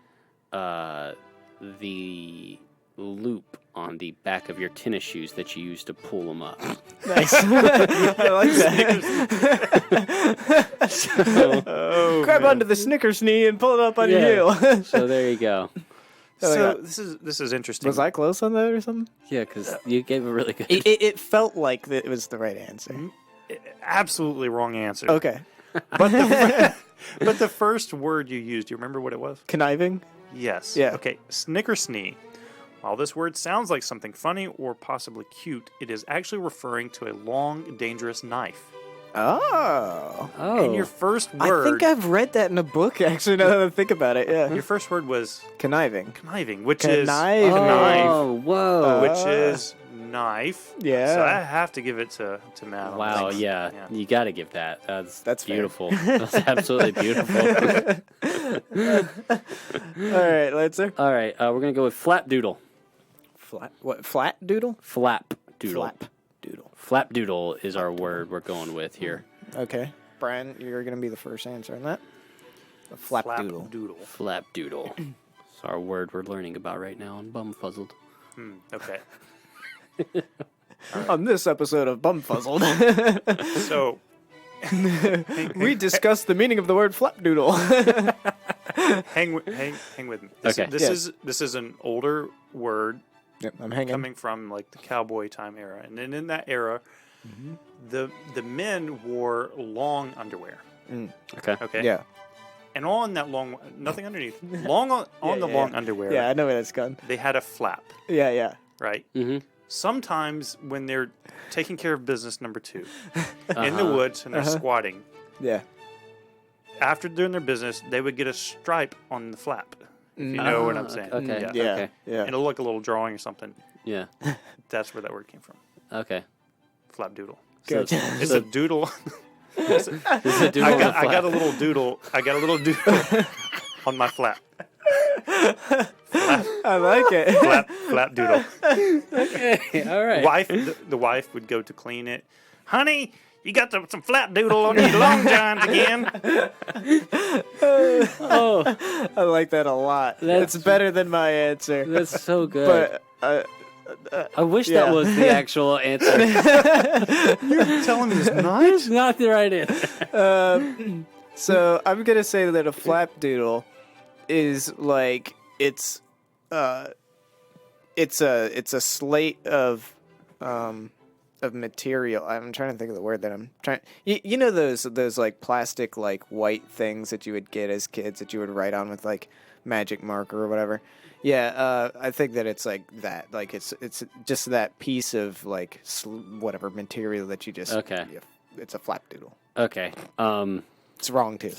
the loop on the back of your tennis shoes that you use to pull them up. Nice. I like that. Grab onto the snickersnee and pull it up on your heel. So there you go. So this is interesting. Was I close on that or something? Yeah, because you gave a really good... It felt like it was the right answer. Absolutely wrong answer. Okay. But the first word you used, do you remember what it was? Conniving? Yes. Yeah. Okay. Snickersnee. While this word sounds like something funny or possibly cute, it is actually referring to a long, dangerous knife. Oh. And your first word... I think I've read that in a book, actually, now that I think about it, yeah. Your first word was... Conniving. Conniving, which Conniving. is... Oh, whoa. Which is knife. Yeah. So I have to give it to Matt. on Wow, this. yeah. You got to give that. That's fair. beautiful. That's absolutely beautiful. All right, Lancer. All right, we're going to go with flapdoodle. Flat doodle? Flapdoodle. Flap doodle. Flapdoodle is our word we're going with here. Okay. Brian, you're going to be the first answer on that. A flap doodle. Flapdoodle. Flapdoodle. It's our word we're learning about right now on BUMFUZZLED. Okay. On this episode of BUMFUZZLED, So... we discuss the meaning of the word flapdoodle. hang with me. Okay. This is an older word Yep, I'm hanging. coming from like the cowboy time era, and then in that era, the men wore long underwear. Okay. Okay. Yeah. And on that long, nothing underneath, long on the long underwear. Yeah, I know where that's gone. They had a flap, Yeah, yeah. right? Mm-hmm. Sometimes when they're taking care of business number 2 in the woods and they're squatting, Yeah. after doing their business, they would get a stripe on the flap. If you know what I'm saying. Okay. Yeah. Yeah. Okay. Yeah. And it'll look a little drawing or something. Yeah. That's where that word came from. Okay. Flap doodle. Good. It's a doodle. This is a doodle I on got a flap. a little doodle. I got a little doodle on my flap. I like it. Flap doodle. Okay. All right. The wife would go to clean it. Honey, you got some flap doodle on your long johns again. Oh, I like that a lot. That's better than my answer. that's so good. But I wish yeah. that was the actual answer. You're telling me it's not? It's not the right answer. so I'm gonna say that a flapdoodle is like it's a slate of material. I'm trying to think of the word that I'm trying. You know those like plastic like white things that you would get as kids that you would write on with like magic marker or whatever. Yeah, I think that it's like that. Like it's just that piece of like whatever material that you just. Okay. Yeah, it's a flapdoodle. Okay. It's wrong too.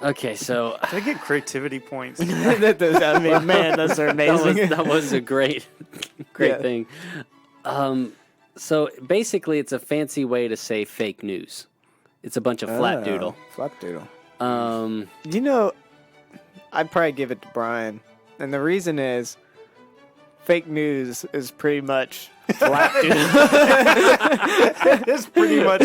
Okay, so Did I get creativity points? I mean, man, those are amazing. that was a great Yeah. thing. So basically, it's a fancy way to say fake news. It's a bunch of flapdoodle. Flapdoodle. You know, I'd probably give it to Brian, and the reason is, fake news is pretty much flapdoodle. It's pretty much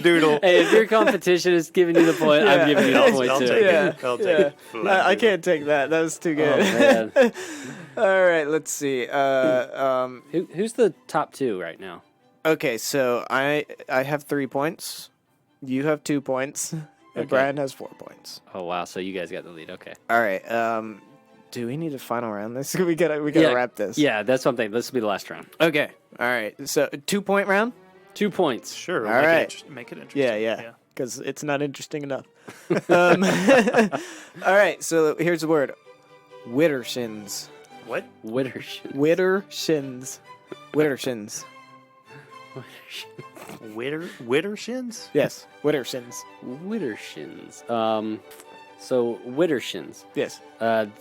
doodle. Hey, if your competition is giving you the point, I'm giving you the point I'll too. take Yeah. it. I'll take Yeah. it. Flap I doodle. can't take that. That was too good. Oh, man. All right, let's see. Who's the top two right now? Okay, so I have 3 points. You have 2 points. And Okay. Brian has 4 points. Oh wow, so you guys got the lead. Okay. All right. Do we need a final round? We gotta wrap this. Yeah, that's what I'm thinking. This will be the last round. Okay. All right. So 2-point round. 2 points. Sure. All make right. Make it interesting. Yeah. Because it's not interesting enough. All right. So here's the word: Widdershins. What? Widdershins. Widdershins. Widdershins. Widdershins? Yes. Widdershins. Widdershins. So Widdershins. Yes.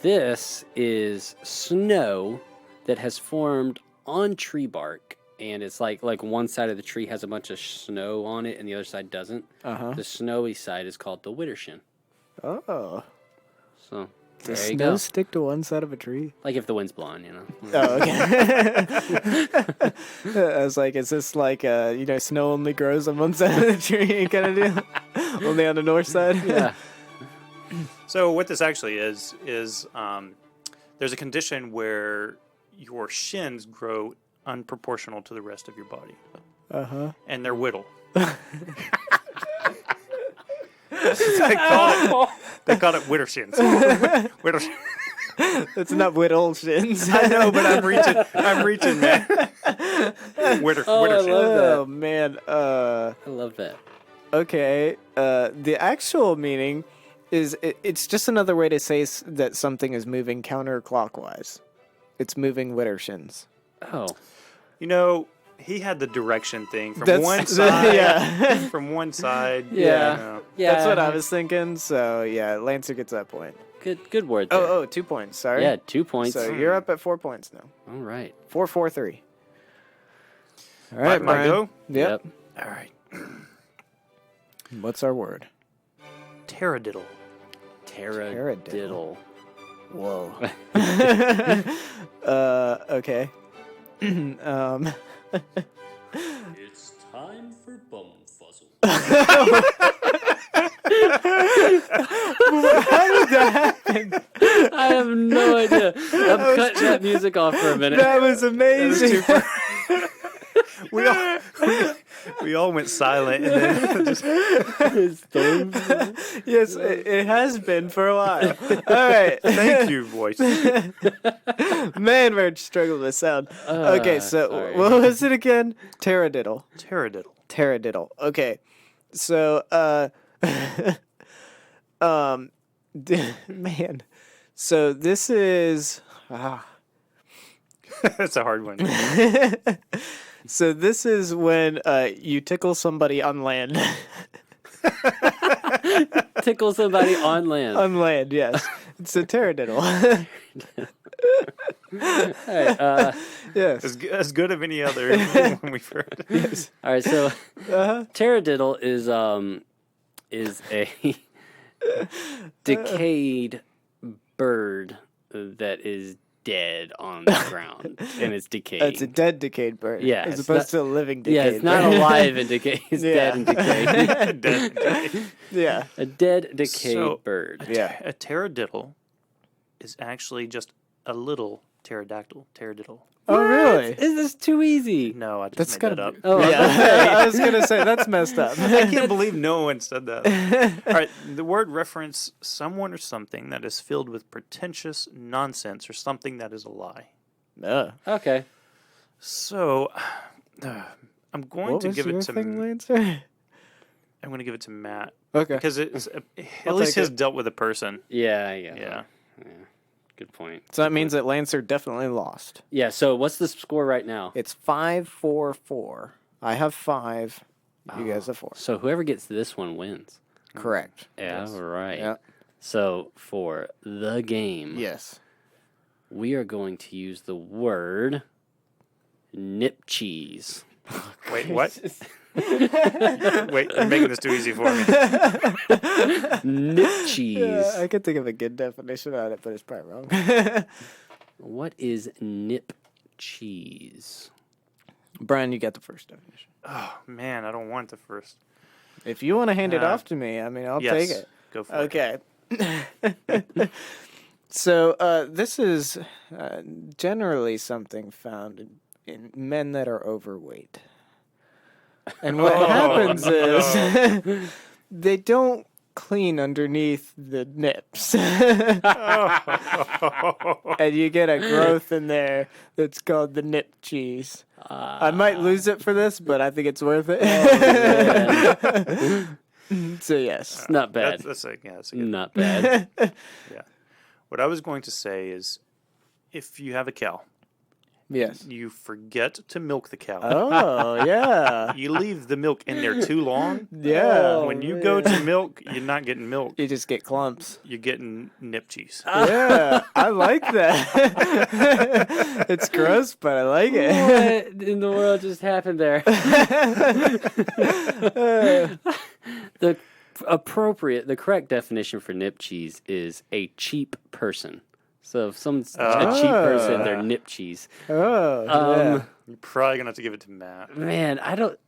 This is snow that has formed on tree bark, and it's like one side of the tree has a bunch of snow on it, and the other side doesn't. Uh huh. The snowy side is called the Widdershin. Oh. So There Does you snow go. stick to one side of a tree? Like if the wind's blowing, Oh, okay. I was like, is this like, snow only grows on one side of the tree kind of deal? Only on the north side? Yeah. So what this actually is there's a condition where your shins grow unproportional to the rest of your body. Uh-huh. And they're whittle. They call it witter shins. Witter. It's not whittle shins. I know, but I'm reaching, man. Witter shins. Oh, man. I love that. Okay. The actual meaning is it's just another way to say that something is moving counterclockwise. It's moving Wittershins. Oh. You know, he had the direction thing from one side. Yeah. From one side. Yeah. You know. Yeah. That's what I was thinking. So, yeah, Lancer gets that point. Good word there. Oh, 2 points. Sorry. Yeah, 2 points. So you're up at 4 points now. All right. 4-4-3. All right, My Brian. go? Yep. All right. What's our word? Taradiddle. Taradiddle. Whoa. Okay. It's time for BUMFUZZLED. How did that happen? I have no idea. I'm cutting that music off for a minute. That was amazing. We all went silent and then just Yes, it has been for a while. All right. thank you, voice. Man, we're struggling with sound. Okay, so sorry. what was it again? Taradiddle. Taradiddle. Okay. So, man. So this is That's a hard one. so this is when you tickle somebody on land. Tickle somebody on land. On land, yes. It's a taradiddle. All right, Yes. As good of any other one we've heard. Yes. all right. So, taradiddle is a decayed bird that is dead on the ground and it's decayed. It's a dead decayed bird. Yeah, As it's opposed not- to a living decayed Yeah, it's not bird. alive and decayed. It's Yeah. dead and decayed. Yeah. A dead, decayed So- bird. Yeah. A taradiddle is actually just a little taradiddle. Oh, really? Is this too easy? No, I just That's made gotta that up. be- Oh, Yeah. I was going to say, that's messed up. I can't believe no one said that. All right, the word reference someone or something that is filled with pretentious nonsense or something that is a lie. Okay. So, I'm going What to was give your it to thing, Lancer? I'm going to give it to Matt Okay. because it's at I'll least take has it. dealt with a person. Yeah. Yeah. Good point. So that means that Lancer definitely lost. Yeah. So what's the score right now? It's 5-4-4. I have 5. You guys have 4. So whoever gets this one wins. Correct. Yeah. Right. Yeah. So for the game, Yes. we are going to use the word nip cheese. Wait, what? Wait, you're making this too easy for me. Nip cheese. Yeah, I could think of a good definition on it, but it's probably wrong. What is nip cheese? Brian, you got the first definition. Oh man, I don't want the first. If you want to hand it off to me, I mean, I'll Yes, take it. go for it. Okay. So this is generally something found in men that are overweight. And what happens is they don't clean underneath the nips. And you get a growth in there that's called the nip cheese. I might lose it for this, but I think it's worth it. So yes. Not bad. That's a good. Not bad. Yeah. What I was going to say is, if you have a cow, Yes. you forget to milk the cow. Oh, yeah. You leave the milk in there too long. Yeah. When you go to milk, you're not getting milk. You just get clumps. You're getting nip cheese. Yeah, I like that. It's gross, but I like it. What in the world just happened there? appropriate, the correct definition for nip cheese is a cheap person. So if someone's a cheap person, they're nip cheese. Yeah. You're probably gonna have to give it to Matt. Man, I don't.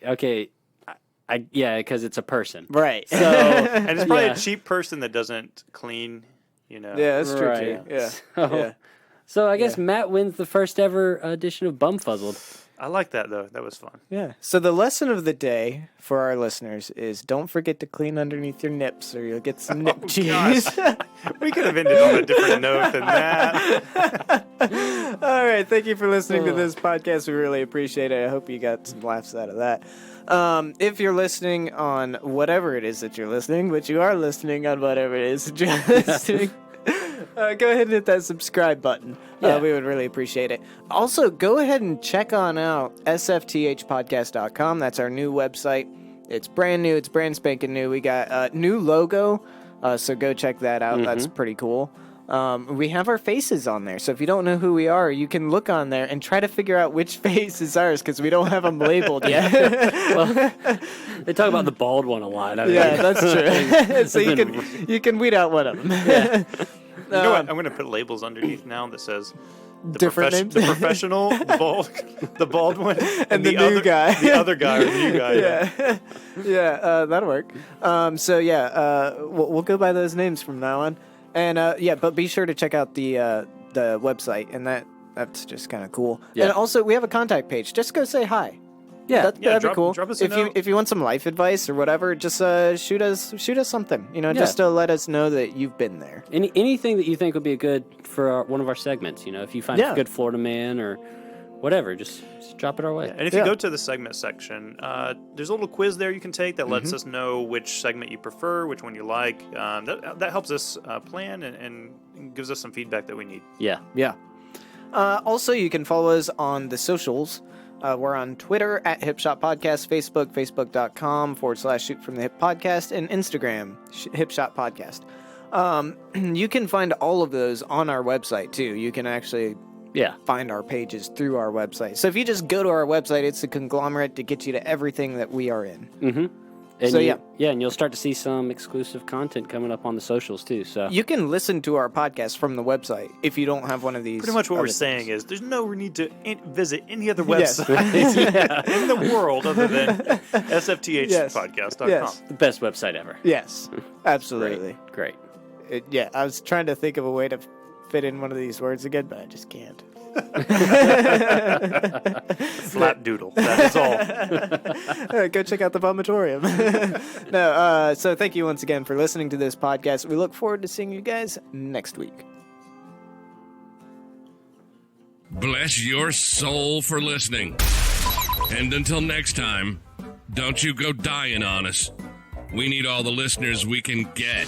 Okay, yeah, because it's a person, Right. So And it's probably a cheap person that doesn't clean. Yeah, that's true Right. too. Yeah. So, Yeah. so I guess Matt wins the first ever edition of Bumfuzzled. I like that though. That was fun. Yeah. So the lesson of the day for our listeners is don't forget to clean underneath your nips or you'll get some nip cheese. We could have ended on a different note than that. All right. Thank you for listening to this podcast. We really appreciate it. I hope you got some laughs out of that. If you're listening on whatever it is that you're listening, but you are listening on whatever it is that you're listening, go ahead and hit that subscribe button. Yeah. We would really appreciate it. Also, go ahead and check on out sfthpodcast.com. That's our new website. It's brand new. It's brand spanking new. We got a new logo, so go check that out. That's pretty cool. We have our faces on there, so if you don't know who we are, you can look on there and try to figure out which face is ours because we don't have them labeled yet. Well, they talk about the bald one a lot. Yeah, that's true. So you can weed out one of them. You know what? I'm going to put labels underneath now that says the Different names? the professional, the bald one, And the new guy. the other guy, or the new guy. Yeah, that'll work. We'll go by those names from now on. And but be sure to check out the website, and that's just kind of cool. Yeah. And also, we have a contact page. Just go say hi. Yeah, That'd be cool. drop us a note. If you want some life advice or whatever, just shoot us something. Just to let us know that you've been there. anything that you think would be good for one of our segments. If you find a good Florida man or whatever, just drop it our way. And if you go to the segment section, there's a little quiz there you can take that lets us know which segment you prefer, which one you like. That helps us plan and gives us some feedback that we need. Yeah. Also, you can follow us on the socials. We're on Twitter at Hipshot Podcast, Facebook, facebook.com/Shoot From The Hip Podcast, and Instagram, Hipshot Podcast. You can find all of those on our website, too. You can actually find our pages through our website. So if you just go to our website, it's a conglomerate to get you to everything that we are in. Mm-hmm. And So, and you'll start to see some exclusive content coming up on the socials too. So You can listen to our podcast from the website if you don't have one of these. Pretty much what we're other saying things. is there's no need to visit any other Yes. website in the world other than sfthpodcast.com. Yes. the best website ever. Yes, absolutely. Great. I was trying to think of a way to fit in one of these words again, but I just can't. Flapdoodle. That is all. All right, go check out the vomitorium. So thank you once again for listening to this podcast. We look forward to seeing you guys next week. Bless your soul for listening. And until next time, don't you go dying on us. We need all the listeners we can get.